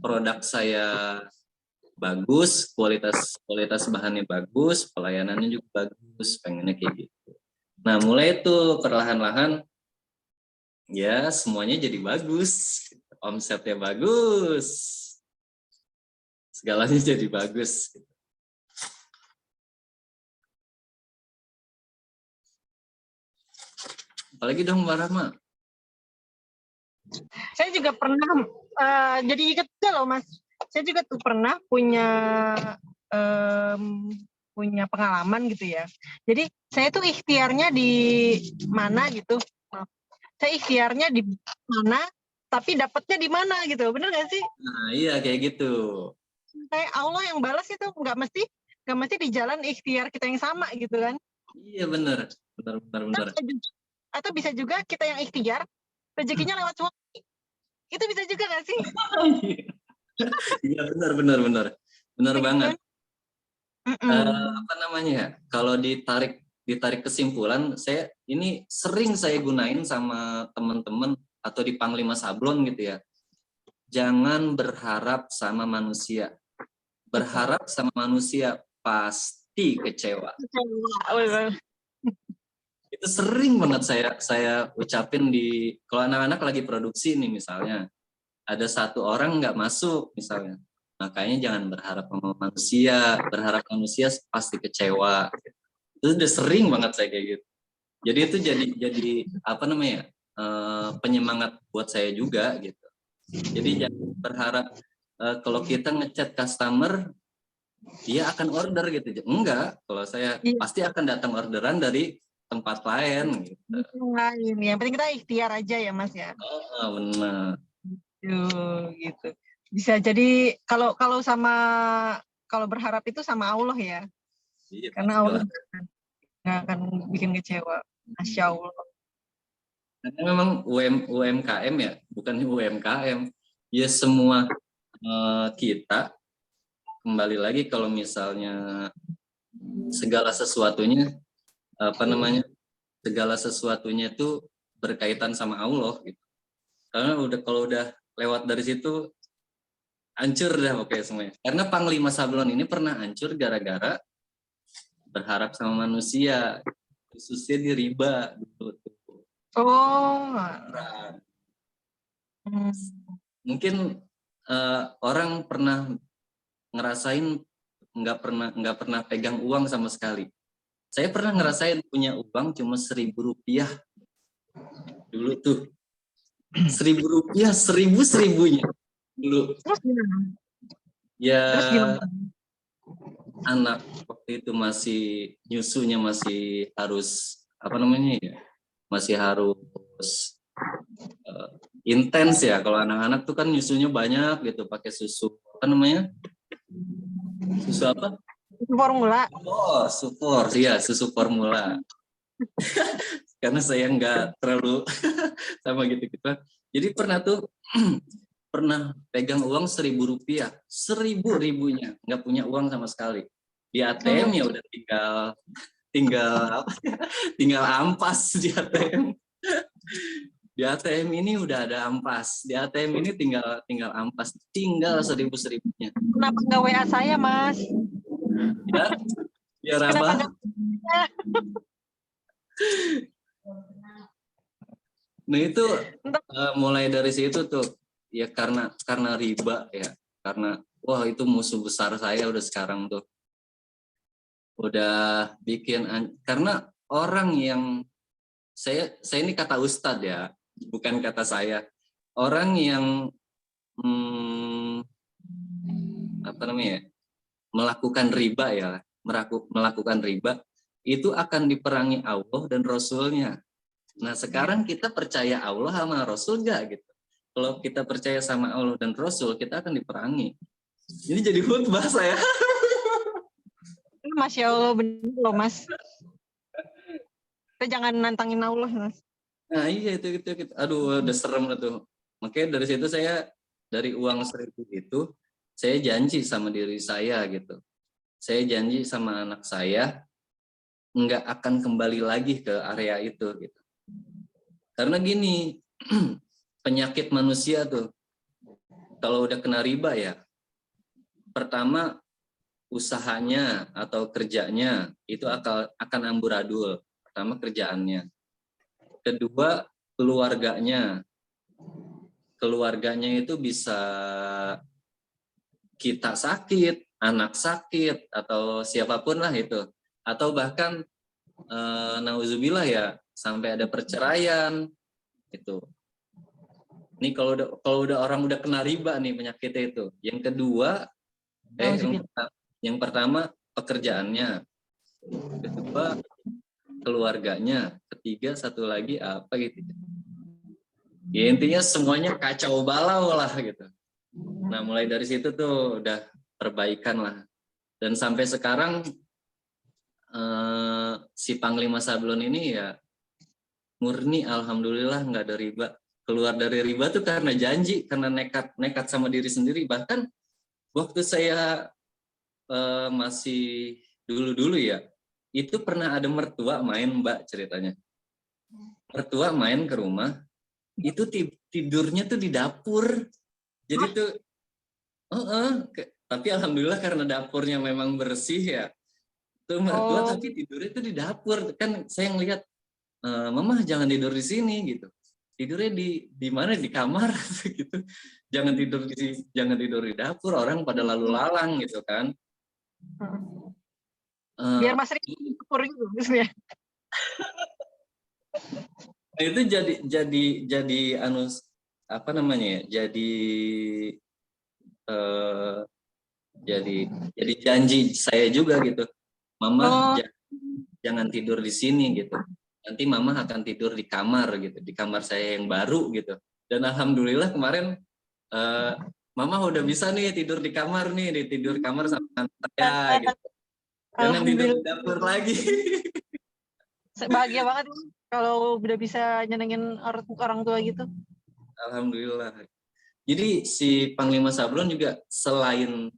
produk saya bagus, kualitas bahannya bagus, pelayanannya juga bagus, pengennya kayak gitu. Nah, mulai itu perlahan-lahan ya semuanya jadi bagus, omsetnya bagus, segalanya jadi bagus. Apalagi dong Mbak Rahma. Saya juga pernah jadi ingat juga loh Mas. Saya juga tuh pernah punya punya pengalaman gitu ya. Jadi saya tuh ikhtiarnya di mana gitu. Saya ikhtiarnya di mana, tapi dapatnya di mana gitu. Bener nggak sih? Nah, iya kayak gitu. Kayak Allah yang balas itu nggak mesti di jalan ikhtiar kita yang sama gitu kan. Iya bener. Bener. Atau bisa juga kita yang ikhtiar, rezekinya lewat suami. Itu bisa juga nggak sih? Iya benar banget. Apa namanya ya? Kalau ditarik kesimpulan, saya ini sering saya gunain sama teman-teman atau di Panglima Sablon gitu ya. Jangan berharap sama manusia. Berharap sama manusia pasti kecewa. Itu sering banget saya ucapin kalau anak-anak lagi produksi nih misalnya. Ada satu orang nggak masuk misalnya, makanya jangan berharap sama manusia, berharap manusia pasti kecewa. Itu udah sering banget saya kayak gitu. Jadi itu jadi apa namanya penyemangat buat saya juga gitu. Jadi jangan berharap kalau kita ngechat customer dia akan order gitu. Enggak, kalau saya pasti akan datang orderan dari tempat lain gitu. Yang penting kita ikhtiar aja ya Mas ya. Oh, benar. Gitu. Bisa jadi kalau berharap itu sama Allah ya. Iya, karena Allah nggak akan bikin kecewa. Masya Allah. Karena memang UMKM ya, bukan UMKM. Ya semua kita kembali lagi kalau misalnya segala sesuatunya segala sesuatunya itu berkaitan sama Allah gitu. Karena kalau udah lewat dari situ hancur dah pokoknya semuanya. Karena Panglima Sablon ini pernah hancur gara-gara berharap sama manusia, khususnya di riba gitu. Mungkin orang pernah ngerasain nggak pernah pegang uang sama sekali. Saya pernah ngerasain punya uang cuma Rp1.000 dulu tuh. Rp1.000 seribunya dulu. Ya anak waktu itu nyusunya masih harus apa namanya ya, masih harus intens ya. Kalau anak-anak tuh kan nyusunya banyak gitu, pakai susu apa namanya, susu apa? Formula. Oh, susu formula. Karena saya nggak terlalu sama gitu-gitu. Jadi pernah pegang uang Rp1.000, ribunya nggak punya uang sama sekali. Di ATM ya udah tinggal ampas di ATM. Di ATM ini udah ada ampas. Di ATM ini tinggal ampas, tinggal seribunya. Kenapa nggak WA saya, Mas? Ya, biar apa? Nah itu mulai dari situ tuh ya karena riba ya, karena wah itu musuh besar saya udah sekarang tuh. Udah bikin karena orang yang saya ini kata Ustadz ya, bukan kata saya. Orang yang apa namanya? Melakukan riba ya, melakukan riba itu akan diperangi Allah dan Rasulnya. Nah sekarang kita percaya Allah sama Rasul nggak gitu? Kalau kita percaya sama Allah dan Rasul, kita akan diperangi. Ini jadi khutbah saya. Masya Allah, bener loh Mas. Kita jangan nantangin Allah, Mas. Nah iya itu. Aduh udah serem tuh. Makanya dari situ dari uang 1.000 itu, saya janji sama diri saya gitu. Saya janji sama anak saya, nggak akan kembali lagi ke area itu gitu. Karena gini, penyakit manusia tuh, kalau udah kena riba ya, pertama usahanya atau kerjanya itu akan amburadul. Pertama kerjaannya. Kedua keluarganya. Keluarganya itu bisa kita sakit, anak sakit, atau siapapun lah itu. Atau bahkan nauzubillah ya, sampai ada perceraian itu. Ini kalau udah orang udah kena riba nih penyakitnya itu. Yang kedua, yang pertama pekerjaannya, kedua keluarganya, ketiga satu lagi apa gitu. Ya intinya semuanya kacau balau lah gitu. Nah mulai dari situ tuh udah perbaikan lah. Dan sampai sekarang si Panglima Sablon ini ya murni alhamdulillah nggak ada riba. Keluar dari riba tuh karena janji, karena nekat sama diri sendiri. Bahkan waktu saya masih dulu ya, itu pernah ada mertua main, Mbak, ceritanya. Mertua main ke rumah, itu tidurnya tuh di dapur. Jadi tuh tapi alhamdulillah karena dapurnya memang bersih ya. Tuh mertua tapi tidurnya tuh di dapur. Kan saya ngelihat, Mama jangan tidur di sini gitu. Tidurnya di mana, di kamar gitu. Jangan tidur di dapur, orang pada lalu lalang gitu kan. Biar Mas Ri dapur gitu maksudnya. Itu jadi anu apa namanya ya? Jadi janji saya juga gitu. Mama jangan tidur di sini gitu. Nanti Mama akan tidur di kamar gitu, di kamar saya yang baru gitu. Dan alhamdulillah kemarin Mama udah bisa nih tidur di kamar nih, tidur kamar sama saya gitu. Jangan tidur di dapur lagi. Bahagia banget kalau udah bisa nyenengin orang tua gitu. Alhamdulillah. Jadi si Panglima Sablon juga selain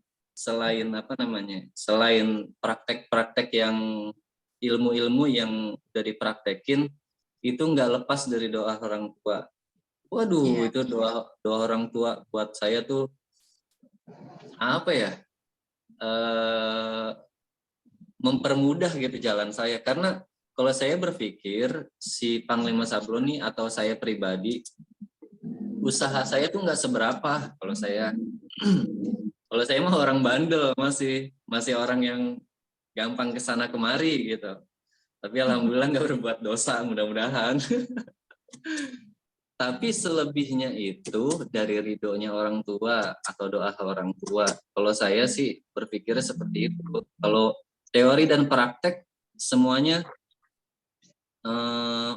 apa namanya? Selain praktek-praktek yang ilmu-ilmu yang udah dipraktekin, itu nggak lepas dari doa orang tua. Waduh, itu doa orang tua buat saya tuh apa ya? Mempermudah gitu jalan saya. Karena kalau saya berpikir si Panglima Sablon nih atau saya pribadi, usaha saya tuh nggak seberapa kalau saya. Kalau saya mah orang bandel, masih orang yang gampang kesana kemari gitu. Tapi alhamdulillah nggak berbuat dosa, mudah-mudahan. Tapi selebihnya itu dari ridhonya orang tua atau doa orang tua. Kalau saya sih berpikirnya seperti itu. Kalau teori dan praktek semuanya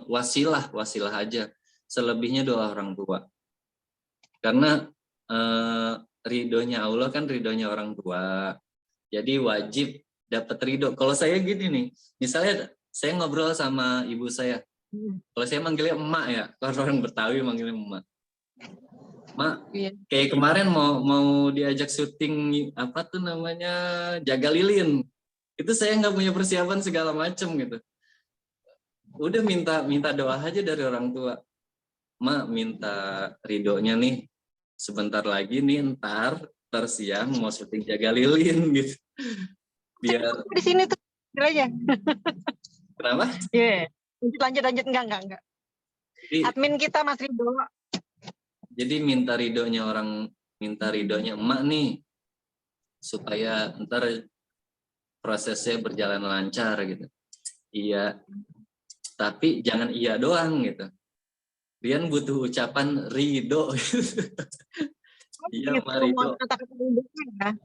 wasilah aja. Selebihnya doa orang tua. Karena ridhonya Allah kan ridhonya orang tua. Jadi wajib dapat ridho. Kalau saya gini nih, misalnya saya ngobrol sama ibu saya. Kalau saya manggilnya emak ya, kalau orang Betawi manggilnya emak. Mak, kayak kemarin mau diajak syuting apa tuh namanya Jaga Lilin. Itu saya nggak punya persiapan segala macam gitu. Udah minta doa aja dari orang tua. Mak minta ridhonya nih. Sebentar lagi nih ntar siang mau syuting Jaga Lilin gitu. Biar di sini tuh aja. Kenapa? Iya. Lanjut enggak. Jadi, admin kita Mas Ridho. Jadi minta ridhonya emak nih supaya ntar prosesnya berjalan lancar gitu. Iya. Tapi jangan iya doang gitu. Rian butuh ucapan ridho. Iya, Marido.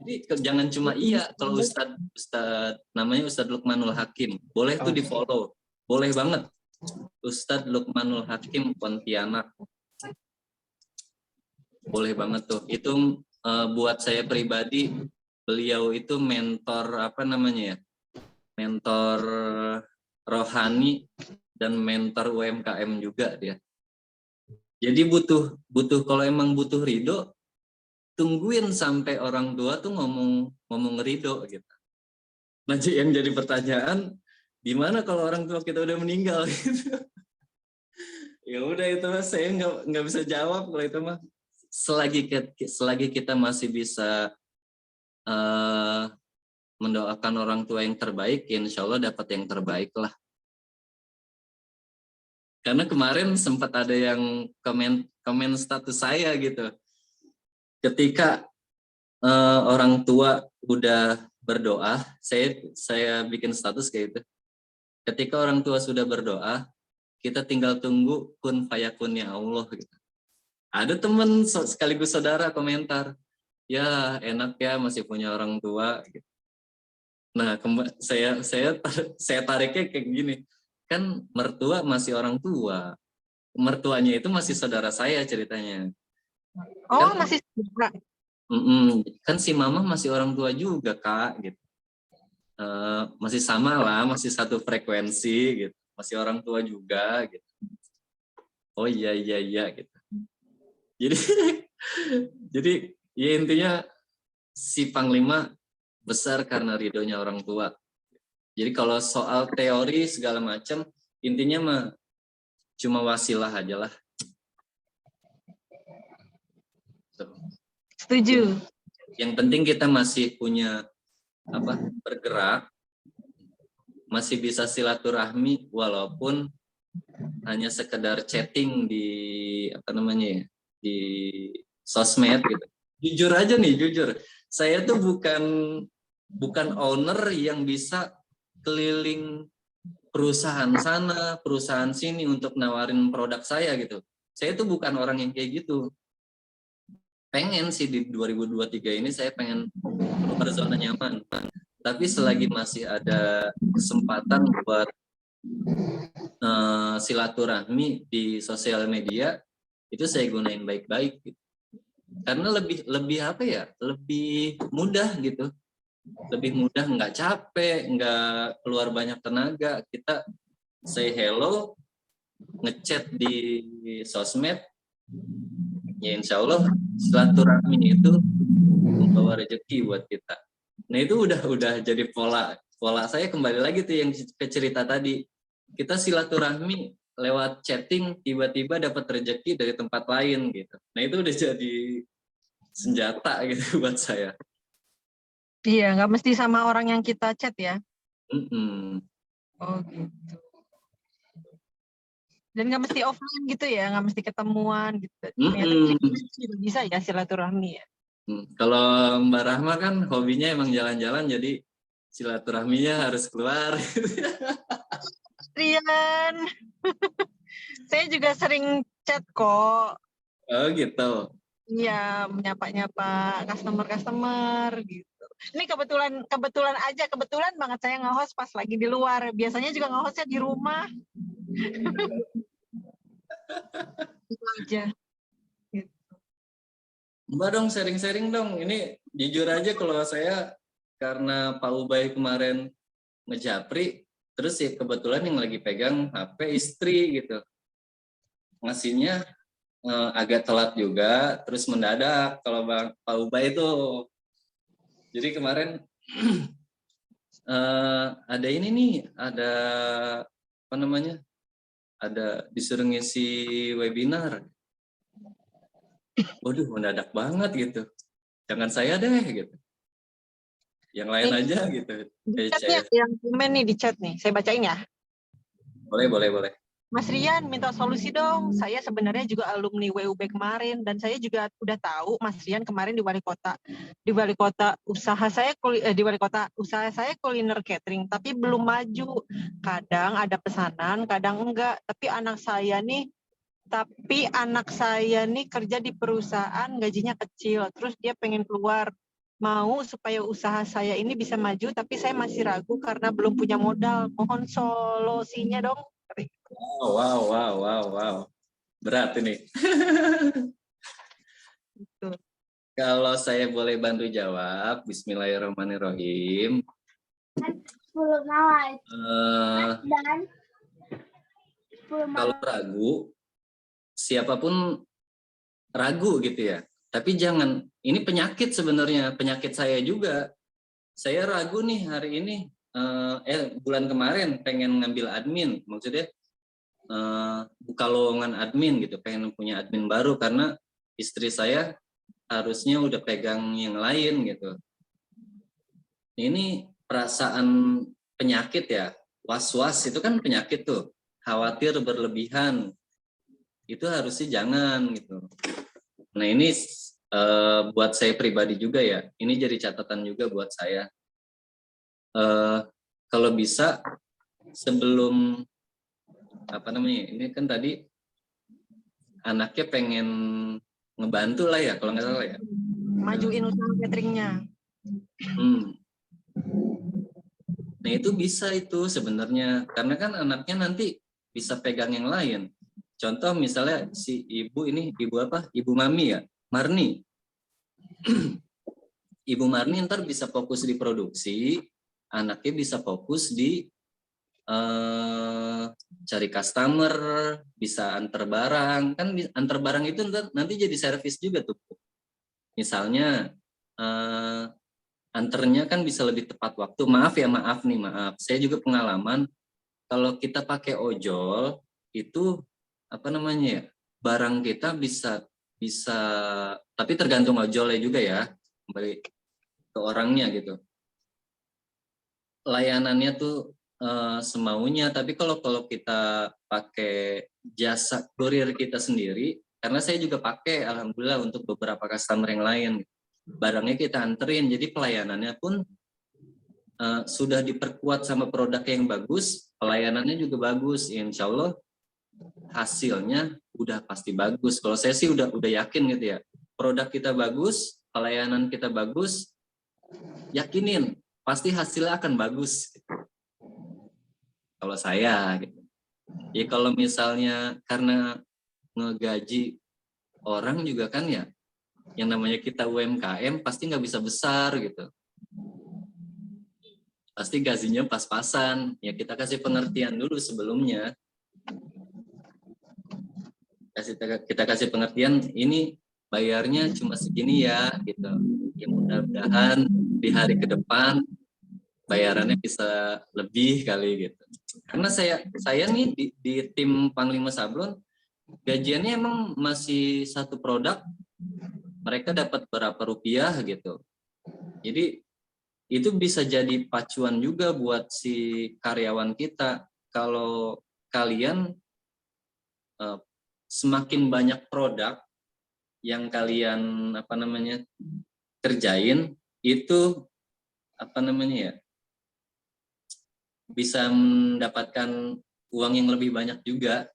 Jadi jangan cuma iya. Kalau Ustadz namanya Ustadz Lukmanul Hakim, boleh tuh di follow, boleh banget. Ustadz Lukmanul Hakim Pontianak, boleh banget tuh. Itu buat saya pribadi, beliau itu mentor apa namanya ya? Mentor rohani dan mentor UMKM juga dia. Jadi butuh kalau emang butuh ridho, tungguin sampai orang tua tuh ngomong ridho gitu. Nah, yang jadi pertanyaan, gimana kalau orang tua kita udah meninggal gitu? Ya udah itu mas, saya nggak bisa jawab kalau itu mah. Selagi kita masih bisa mendoakan orang tua yang terbaik, ya insya Allah dapat yang terbaik lah. Karena kemarin sempat ada yang komen status saya gitu. Ketika orang tua udah berdoa, saya bikin status kayak gitu. Ketika orang tua sudah berdoa, kita tinggal tunggu kun fayakunnya Allah gitu. Ada teman sekaligus saudara komentar, ya enak ya masih punya orang tua gitu. Nah, saya tariknya kayak gini. Kan mertua masih orang tua. Mertuanya itu masih saudara saya ceritanya. Oh, Kan masih saudara. kan si mama masih orang tua juga, Kak, gitu. Masih sama lah, masih satu frekuensi gitu. Masih orang tua juga gitu. Oh iya gitu. Jadi jadi ya intinya si Panglima besar karena ridhonya orang tua. Jadi kalau soal teori segala macam, intinya mah cuma wasilah aja lah. Setuju. Yang penting kita masih punya bergerak, masih bisa silaturahmi walaupun hanya sekedar chatting di di sosmed gitu. Jujur aja nih, saya tuh bukan owner yang bisa keliling perusahaan sana, perusahaan sini untuk nawarin produk saya gitu. Saya tuh bukan orang yang kayak gitu. Pengen sih di 2023 ini saya pengen keluar zona nyaman. Tapi selagi masih ada kesempatan buat silaturahmi di sosial media, itu saya gunain baik-baik gitu. Karena lebih apa ya? Lebih mudah gitu. Lebih mudah, nggak capek, nggak keluar banyak tenaga. Kita say hello, ngechat di sosmed, ya insya Allah silaturahmi itu membawa rezeki buat kita. Nah itu udah jadi pola saya kembali lagi tuh yang ke cerita tadi. Kita silaturahmi lewat chatting, tiba-tiba dapat rezeki dari tempat lain gitu. Nah itu udah jadi senjata gitu buat saya. Iya, nggak mesti sama orang yang kita chat ya. Oh gitu. Dan nggak mesti offline gitu ya, nggak mesti ketemuan gitu. Ternyata juga bisa ya silaturahmi ya. Kalau Mbak Rahma kan hobinya emang jalan-jalan, jadi silaturahminya harus keluar. Rian, saya juga sering chat kok. Oh gitu. Iya, menyapa-nyapa customer gitu. Ini kebetulan banget saya nge-host pas lagi di luar. Biasanya juga nge-hostnya di rumah. Itu aja. Mbak dong sharing-sharing dong. Ini jujur aja kalau saya karena Pak Ubay kemarin ngejapri, terus ya kebetulan yang lagi pegang HP istri gitu. Ngasihnya agak telat juga, terus mendadak kalau Pak Ubay itu. Jadi kemarin ada ini nih, ada apa namanya? Ada disuruh ngisi webinar. Waduh, mendadak banget gitu. Jangan saya deh gitu. Yang lain aja gitu. Chatnya yang komen nih di chat nih, saya bacain ya. Boleh. Mas Rian minta solusi dong. Saya sebenarnya juga alumni WUB kemarin dan saya juga udah tahu Mas Rian kemarin di wali kota. Di wali kota usaha saya kuliner catering tapi belum maju. Kadang ada pesanan, kadang enggak. Tapi anak saya nih kerja di perusahaan gajinya kecil. Terus dia pengen keluar. Mau supaya usaha saya ini bisa maju tapi saya masih ragu karena belum punya modal. Mohon solusinya dong. Wow. Berat ini. Kalau saya boleh bantu jawab, Bismillahirrahmanirrahim. Kalau ragu, siapapun ragu gitu ya. Tapi jangan, ini penyakit sebenarnya, penyakit saya juga. Saya ragu nih hari ini, bulan kemarin pengen ngambil admin, maksudnya buka lowongan admin gitu, pengen punya admin baru karena istri saya harusnya udah pegang yang lain gitu. Ini perasaan penyakit ya, was-was itu kan penyakit tuh, khawatir berlebihan, itu harusnya jangan gitu. Nah ini buat saya pribadi juga ya, ini jadi catatan juga buat saya. Kalau bisa sebelum ini kan tadi anaknya pengen ngebantu lah ya, kalau nggak salah ya. Majuin usaha cateringnya. Nah itu bisa itu sebenarnya, karena kan anaknya nanti bisa pegang yang lain. Contoh misalnya si ibu ini, Ibu Mami ya, Marni. Ibu Marni ntar bisa fokus di produksi, anaknya bisa fokus di cari customer, bisa antar barang. Kan antar barang itu nanti jadi servis juga tuh. Misalnya anternya kan bisa lebih tepat waktu. Maaf nih, saya juga pengalaman kalau kita pakai ojol itu barang kita bisa tapi tergantung ojolnya juga ya, kembali ke orangnya gitu. Layanannya tuh semaunya, tapi kalau kita pakai jasa kurir kita sendiri, karena saya juga pakai alhamdulillah untuk beberapa customer yang lain, barangnya kita anterin, jadi pelayanannya pun sudah diperkuat sama produk yang bagus, pelayanannya juga bagus, insya Allah hasilnya udah pasti bagus. Kalau saya sih udah yakin gitu ya, produk kita bagus, pelayanan kita bagus, yakinin pasti hasilnya akan bagus. Kalau saya gitu. Ya kalau misalnya karena ngegaji orang juga kan ya, yang namanya kita UMKM pasti nggak bisa besar gitu. Pasti gajinya pas-pasan. Ya kita kasih pengertian dulu sebelumnya. Kita kasih pengertian, ini bayarnya cuma segini ya gitu. Ya mudah-mudahan di hari ke depan bayarannya bisa lebih kali gitu. Karena saya nih di tim Panglima Sablon gajiannya emang masih satu produk mereka dapat berapa rupiah gitu. Jadi itu bisa jadi pacuan juga buat si karyawan kita. Kalau kalian semakin banyak produk yang kalian kerjain, itu bisa mendapatkan uang yang lebih banyak juga.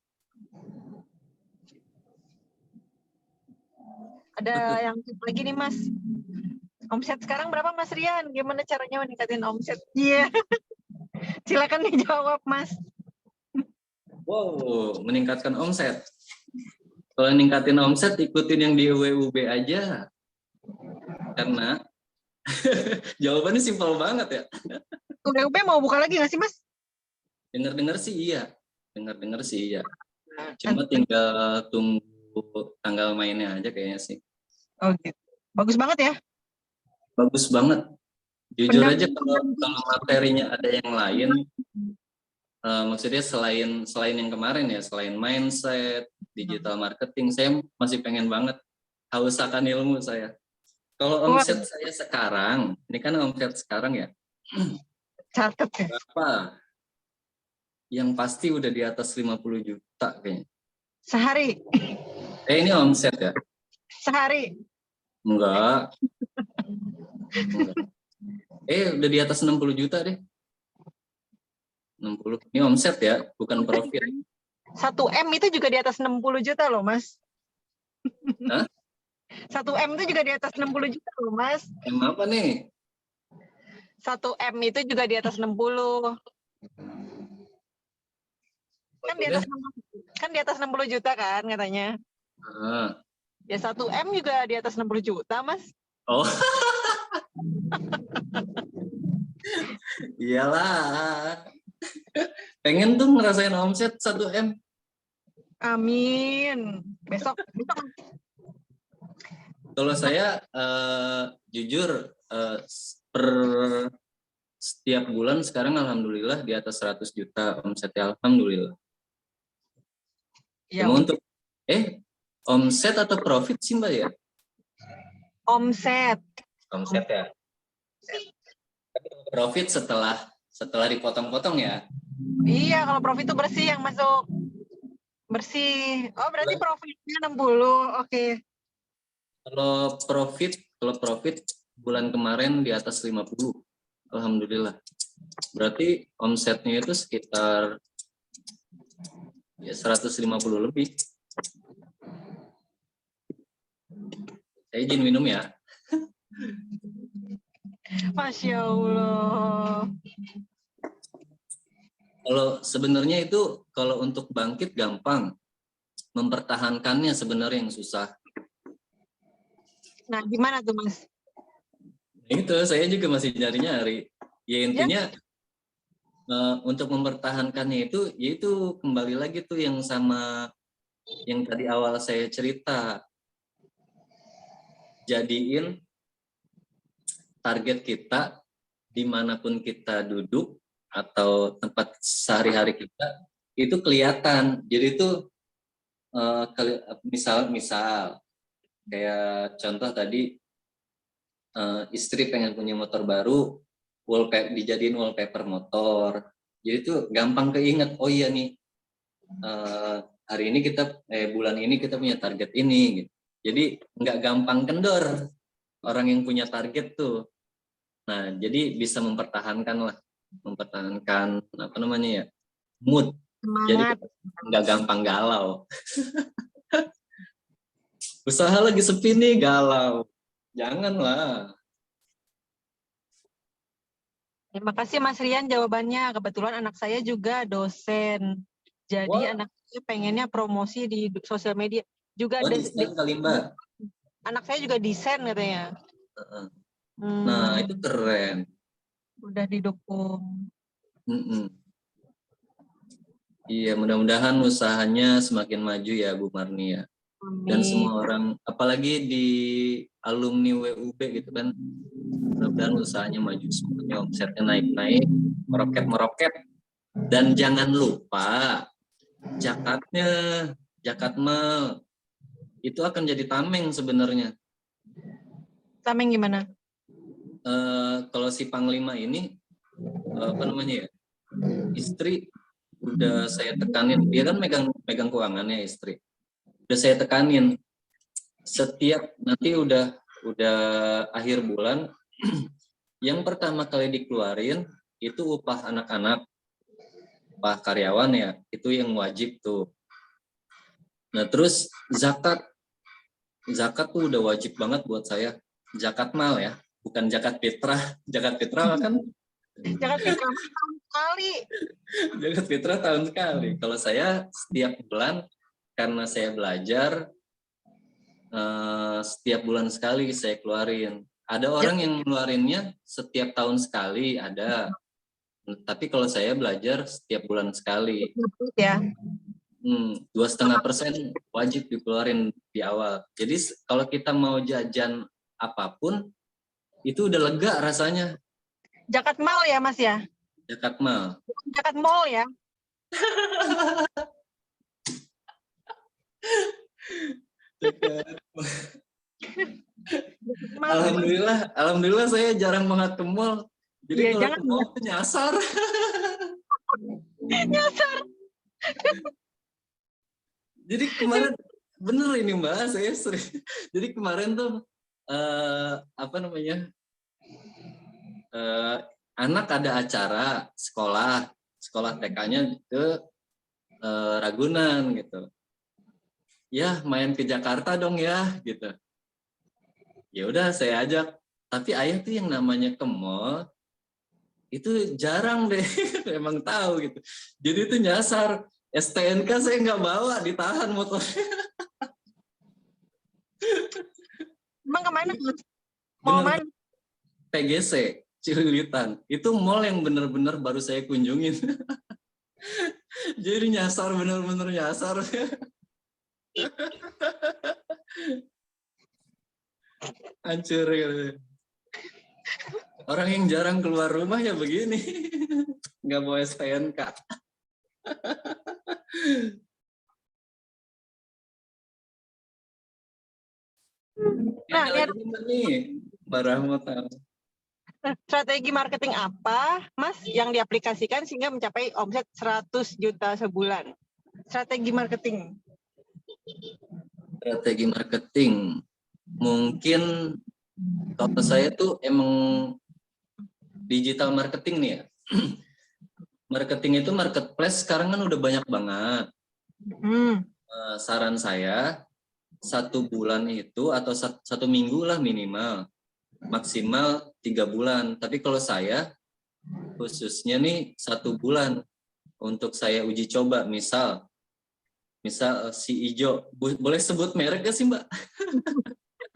Ada yang lagi nih Mas, omset sekarang berapa Mas Rian? Gimana caranya meningkatin omset? Iya, silakan dijawab Mas. Wow, meningkatkan omset. Kalau ningkatin omset, ikutin yang di WUB aja. Karena jawabannya simpel banget ya. WUB mau buka lagi nggak sih Mas? Dengar-dengar sih iya. Cuma tinggal tunggu tanggal mainnya aja kayaknya sih. Oh gitu. Bagus banget ya. Bagus banget. Jujur aja kalau materinya ada yang lain, maksudnya selain yang kemarin ya, selain mindset, digital marketing, saya masih pengen banget haus akan ilmu saya. Kalau omset saya sekarang, ini kan omset sekarang ya. Catat ya. Berapa? Yang pasti udah di atas 50 juta kayaknya. Sehari? Ini omset ya? Sehari? Enggak. Udah di atas 60 juta deh. 60. Ini omset ya, bukan profit. 1M itu juga di atas 60 juta loh, Mas. Hah? 1M itu juga di atas 60 juta loh, Mas. M apa nih? 1M itu juga di atas 60. Kan di atas 60 juta kan katanya. Ya 1M juga di atas 60 juta, Mas. Oh. Iyalah. Pengen tuh ngerasain omset 1M. Amin. Besok. Kalau saya jujur per setiap bulan sekarang alhamdulillah di atas 100 juta omsetnya, alhamdulillah. Ya, untuk omset atau profit sih Mbak ya? Omset ya. Profit setelah dipotong-potong ya. Iya, kalau profit itu bersih yang masuk. Bersih. Oh, berarti profitnya 60. Oke. Kalau profit bulan kemarin di atas 50. Alhamdulillah. Berarti omsetnya itu sekitar ya 150 lebih. Saya izin minum ya. Masya Allah. Kalau sebenarnya itu kalau untuk bangkit gampang, mempertahankannya sebenarnya yang susah. Nah, gimana tuh, Mas? Itu saya juga masih nyari-nyari. Ya intinya untuk mempertahankannya itu, yaitu kembali lagi tuh yang sama yang tadi awal saya cerita. Jadiin target kita dimanapun kita duduk atau tempat sehari-hari kita itu kelihatan. Jadi itu misal kayak contoh tadi istri pengen punya motor baru, dijadiin wallpaper motor. Jadi itu gampang keinget. Oh iya nih, hari ini bulan ini kita punya target ini. Gitu. Jadi nggak gampang kendor orang yang punya target tuh. Nah, jadi bisa mempertahankan apa namanya ya, mood. Jadi Semangat. nggak gampang galau. Usaha lagi sepi nih, galau. Janganlah. Terima kasih Mas Rian jawabannya. Kebetulan anak saya juga dosen. Jadi Wah, anak saya pengennya promosi di sosial media. Juga desain kali Mbak. anak saya juga desain katanya. Nah, itu keren. Udah didukung. Iya, mudah-mudahan usahanya semakin maju ya Bu Marni ya. Dan semua orang, apalagi di alumni WUB gitu kan, mudah-mudahan usahanya maju semuanya, omsetnya naik-naik, meroket-meroket. Dan jangan lupa Jakatmal itu akan jadi tameng sebenarnya. Tameng gimana? Kalau si Panglima ini apa namanya ya, istri udah saya tekanin, dia kan megang keuangannya istri. Udah saya tekanin setiap nanti udah akhir bulan yang pertama kali dikeluarin itu upah anak-anak, upah karyawan ya, itu yang wajib tuh. Nah, terus zakat tuh udah wajib banget buat saya. Zakat mal ya, bukan zakat fitrah. Zakat fitrah kan Zakat fitrah tahun sekali. zakat fitrah tahun sekali. Kalau saya setiap bulan, karena saya belajar setiap bulan sekali saya keluarin. Ada orang yang ngeluarinnya setiap tahun sekali, ada. Tapi kalau saya belajar setiap bulan sekali. Ya. 2,5% wajib dikeluarin di awal. Jadi kalau kita mau jajan apapun, itu udah lega rasanya. Zakat mal ya Mas ya? Zakat mal. Zakat mall ya? Alhamdulillah saya jarang banget ke mall. Jadi ya, kalau jangan ke mall tuh nyasar. Nyasar. Jadi kemarin bener ini Mbak, saya sering. Jadi kemarin tuh apa namanya? Anak ada acara sekolah TK-nya ke Ragunan gitu. Ya main ke Jakarta dong ya gitu. Ya udah saya ajak. Tapi ayah tuh yang namanya ke mall itu jarang deh, emang tahu gitu. Jadi itu nyasar. STNK saya nggak bawa, ditahan motornya. Emang kemana? Bener, Mana? PGC Cililitan. Itu mall yang bener-bener baru saya kunjungin. Jadi nyasar, bener-bener nyasar. Hancur gitu. Orang yang jarang keluar rumah ya begini. Nggak bawa STNK. Nah, Ada lagi nih, Mbak Rahmat. Strategi marketing apa, Mas, yang diaplikasikan sehingga mencapai omset 100 juta sebulan? Strategi marketing. Strategi marketing. Mungkin kalau saya tuh emang digital marketing nih ya. Marketing itu marketplace sekarang kan udah banyak banget. Saran saya 1 bulan itu atau 1 minggu lah minimal, maksimal 3 bulan. Tapi kalau saya khususnya nih 1 bulan untuk saya uji coba. Misal si Ijo, boleh sebut merek gak sih Mbak?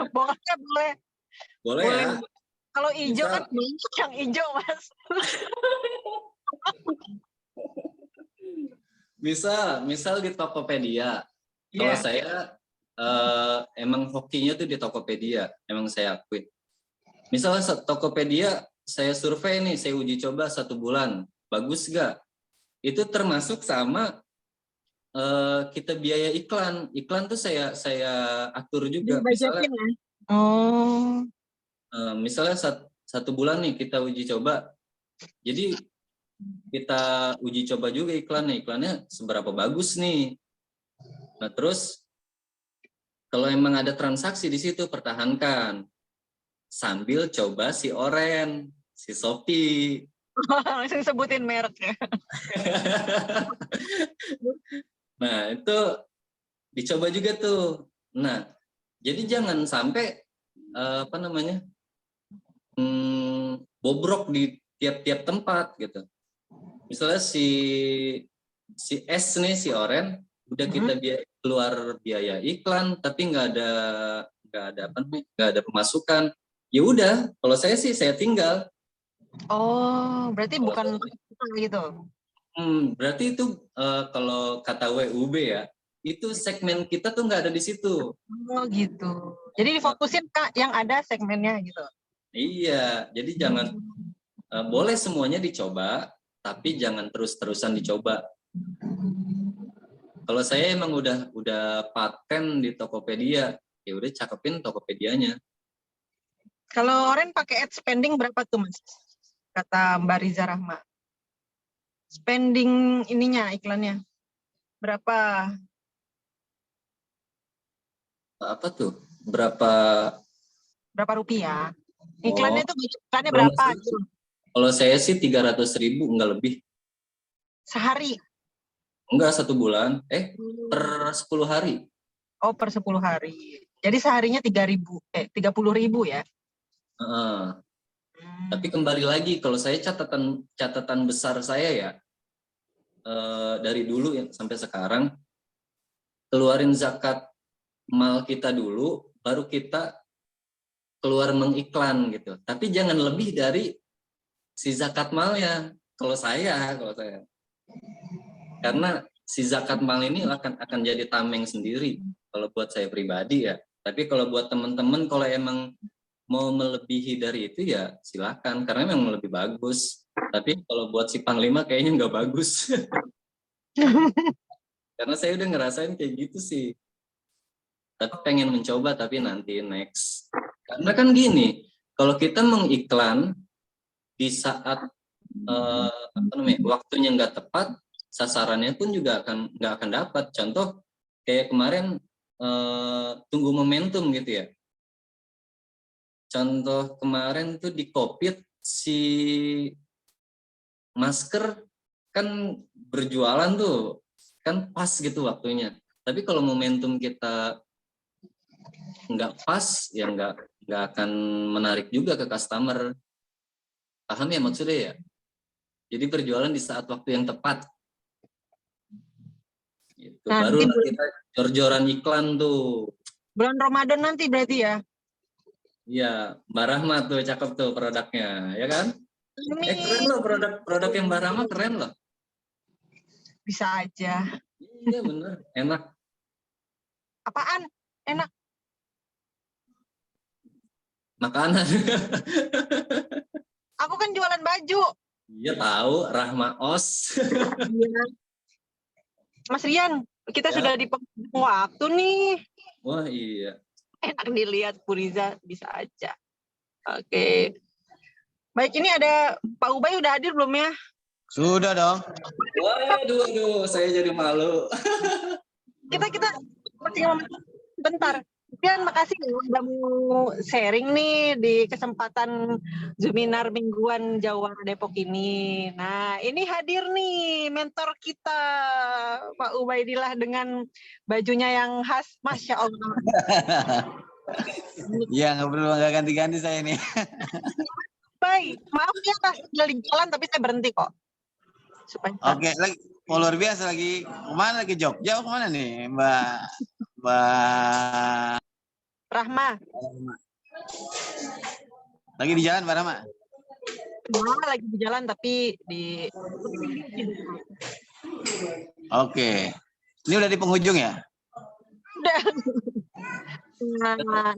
Boleh, boleh. Boleh ya. Kalau hijau kan Misal- banyak yang hijau, Mas. Misal di Tokopedia. Kalau saya emang hokinya tuh di Tokopedia, emang saya akui. Misalnya Tokopedia, saya survei nih, saya uji coba 1 bulan, bagus gak? Itu termasuk sama kita biaya iklan. Iklan tuh saya atur juga. Misalnya, Oh. misalnya 1 bulan nih kita uji coba. Jadi kita uji coba juga iklannya seberapa bagus nih. Nah terus kalau emang ada transaksi di situ pertahankan sambil coba si Oren, si Shopee. Langsung sebutin mereknya. Nah itu dicoba juga tuh. Nah jadi jangan sampai bobrok di tiap-tiap tempat gitu. Misalnya si S nih, si Oren udah kita keluar biaya iklan tapi nggak ada pemasukan. Ya udah, kalau saya sih saya tinggal. Oh, berarti bukan gitu. Berarti itu kalau kata WUB ya, itu segmen kita tuh nggak ada di situ. Oh gitu. Jadi difokusin Kak yang ada segmennya gitu. Iya, jadi jangan boleh semuanya dicoba, tapi jangan terus-terusan dicoba. Kalau saya emang udah paten di Tokopedia, ya udah cakepin Tokopedianya. Kalau Oren pakai ad spending berapa tuh Mas? Kata Mbak Riza Rahma. Spending ininya iklannya berapa? Apa tuh? Berapa Rupiah? Iklannya tuh iklannya kalau berapa? Gitu. Kalau saya sih 300.000 enggak lebih. Sehari? Enggak 1 bulan. Per 10 hari. Oh, per 10 hari. Jadi seharinya 30.000 ya? Tapi kembali lagi, kalau saya catatan besar saya ya, dari dulu ya, sampai sekarang, keluarin zakat mal kita dulu, baru kita keluar mengiklan gitu. Tapi jangan lebih dari si zakat malnya. Kalau saya. Karena si zakat mal ini akan jadi tameng sendiri kalau buat saya pribadi ya. Tapi kalau buat teman-teman kalau emang mau melebihi dari itu ya silakan karena memang lebih bagus. Tapi kalau buat si Panglima kayaknya nggak bagus. Karena saya udah ngerasain kayak gitu sih. Tapi pengen mencoba tapi nanti next. Karena kan gini, kalau kita mengiklan di saat waktunya nggak tepat, sasarannya pun juga nggak akan dapat. Contoh kayak kemarin tunggu momentum gitu ya. Contoh kemarin tuh di COVID si masker kan berjualan tuh kan pas gitu waktunya. Tapi kalau momentum kita nggak pas ya nggak akan menarik juga ke customer. Paham ya maksudnya ya? Jadi berjualan di saat waktu yang tepat. Gitu. Baru kita jor-joran iklan tuh. Bulan Ramadan nanti berarti ya? Iya, Mbak Rahma tuh cakep tuh produknya, ya kan? Keren loh produk yang Mbak Rahma keren loh. Bisa aja. Iya bener, enak. Apaan? Enak. Makanan. Aku kan jualan baju. Iya tahu, Rahma Os. Mas Rian, kita sudah di waktu nih. Wah iya. Enak dilihat Bu Riza, bisa aja. Oke. Baik, ini ada Pak Ubay udah hadir belum ya? Sudah dong. Waduh, saya jadi malu. Kita bentar. Pian, makasih ya udah mau sharing nih di kesempatan Zoominar Mingguan Jawa Depok ini. Nah, ini hadir nih mentor kita, Pak Ubaidillah dengan bajunya yang khas, Masya Allah. Iya, nggak ganti-ganti saya ini. Baik, maaf ya tinggal di jalan tapi saya berhenti kok. Supaya Oke, lagi luar biasa lagi. Kemana lagi Jogja? Kemana nih, Mbak Rahma. Lagi di jalan, Mbak Rama? Nah, lagi di jalan tapi di Oke. Ini udah di penghujung ya? udah. Nah,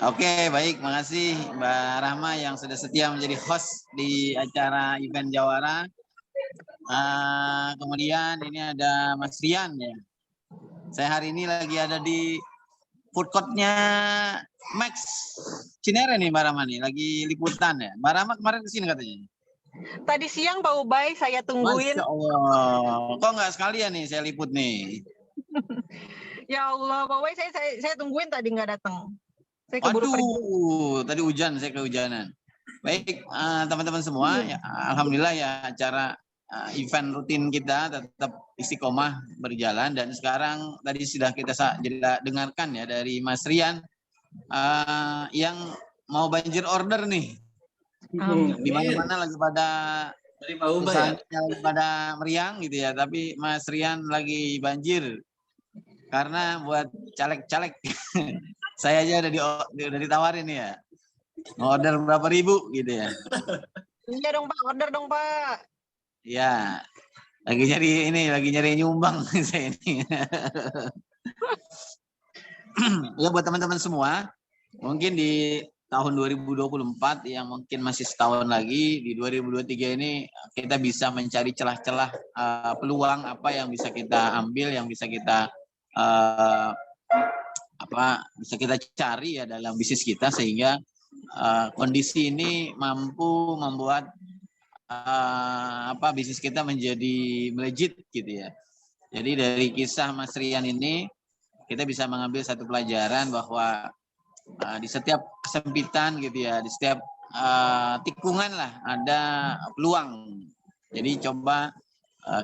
Oke, baik. Makasih Mbak Rahma yang sudah setia menjadi host di acara event Jawara. Kemudian ini ada Mas Rian ya. Saya hari ini lagi ada di food court-nya Max Cinere nih Mbak Rahma nih. Lagi liputan ya. Mbak Rahma kemarin kesini katanya. tadi siang Pak Ubay saya tungguin. Masya Allah. Kok nggak sekalian nih saya liput nih? Ya Allah, Pak Ubay saya tungguin tadi nggak datang. Saya keburu pergi. Waduh, tadi hujan, saya kehujanan. Baik, teman-teman semua, ya, alhamdulillah ya acara event rutin kita tetap istiqomah berjalan dan sekarang tadi sudah kita dengarkan ya dari Mas Rian yang mau banjir order nih. Di mana-mana lagi pada usahanya lagi pada meriang gitu ya, tapi Mas Rian lagi banjir karena buat caleg-caleg. Saya aja udah ditawarin ya. Order berapa ribu gitu ya. Iya dong Pak, order dong Pak. Ya, lagi nyari nyumbang saya ini. Ya buat teman-teman semua, mungkin di tahun 2024 yang mungkin masih setahun lagi, di 2023 ini kita bisa mencari celah-celah peluang apa yang bisa kita ambil, yang bisa kita bisa kita cari ya dalam bisnis kita sehingga kondisi ini mampu membuat bisnis kita menjadi melejit gitu ya. Jadi dari kisah Mas Rian ini kita bisa mengambil satu pelajaran bahwa di setiap kesempitan gitu ya, di setiap tikungan lah ada peluang. Jadi coba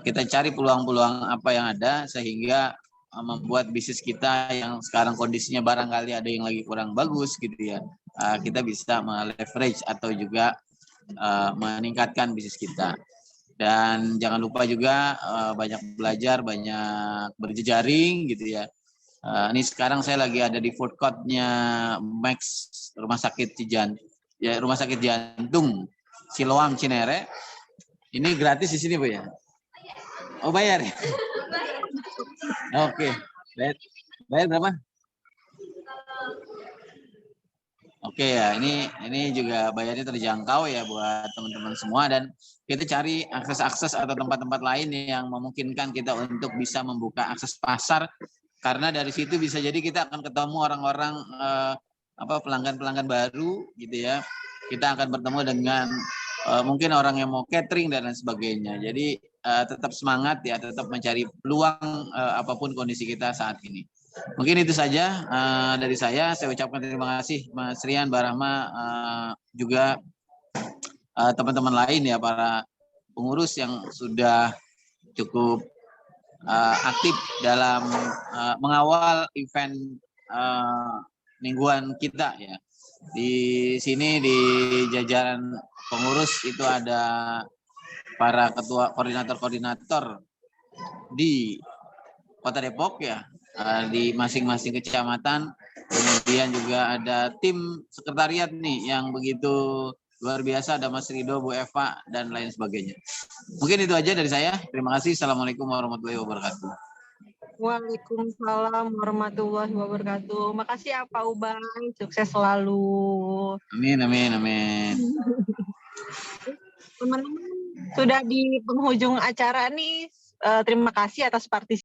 kita cari peluang-peluang apa yang ada sehingga membuat bisnis kita yang sekarang kondisinya barangkali ada yang lagi kurang bagus gitu ya, kita bisa leverage atau juga meningkatkan bisnis kita. Dan jangan lupa juga banyak belajar, banyak berjejaring gitu ya. Ini sekarang saya lagi ada di food court-nya Max Rumah Sakit Jantung Siloam Cinere. Ini gratis di sini Bu ya? Oh bayar ya? Oke. Bayar berapa? Oke ya, ini juga bayarnya terjangkau ya buat teman-teman semua dan kita cari akses-akses atau tempat-tempat lain yang memungkinkan kita untuk bisa membuka akses pasar karena dari situ bisa jadi kita akan ketemu orang-orang pelanggan-pelanggan baru gitu ya. Kita akan bertemu dengan mungkin orang yang mau catering dan lain sebagainya. Jadi tetap semangat ya, tetap mencari peluang apapun kondisi kita saat ini. Mungkin itu saja dari saya. Saya ucapkan terima kasih Mas Rian, Mbak Rahma, juga teman-teman lain ya, para pengurus yang sudah cukup aktif dalam mengawal event mingguan kita ya. Di sini di jajaran pengurus itu ada para ketua koordinator di Kota Depok ya, di masing-masing kecamatan. Kemudian juga ada tim sekretariat nih yang begitu luar biasa, ada Mas Rido, Bu Eva, dan lain sebagainya. Mungkin itu aja dari saya. Terima kasih. Assalamualaikum warahmatullahi wabarakatuh. Waalaikumsalam warahmatullahi wabarakatuh. Makasih ya Pak Ubay, sukses selalu. Amin, amin, amin. Teman-teman sudah di penghujung acara nih. Terima kasih atas partisipasi.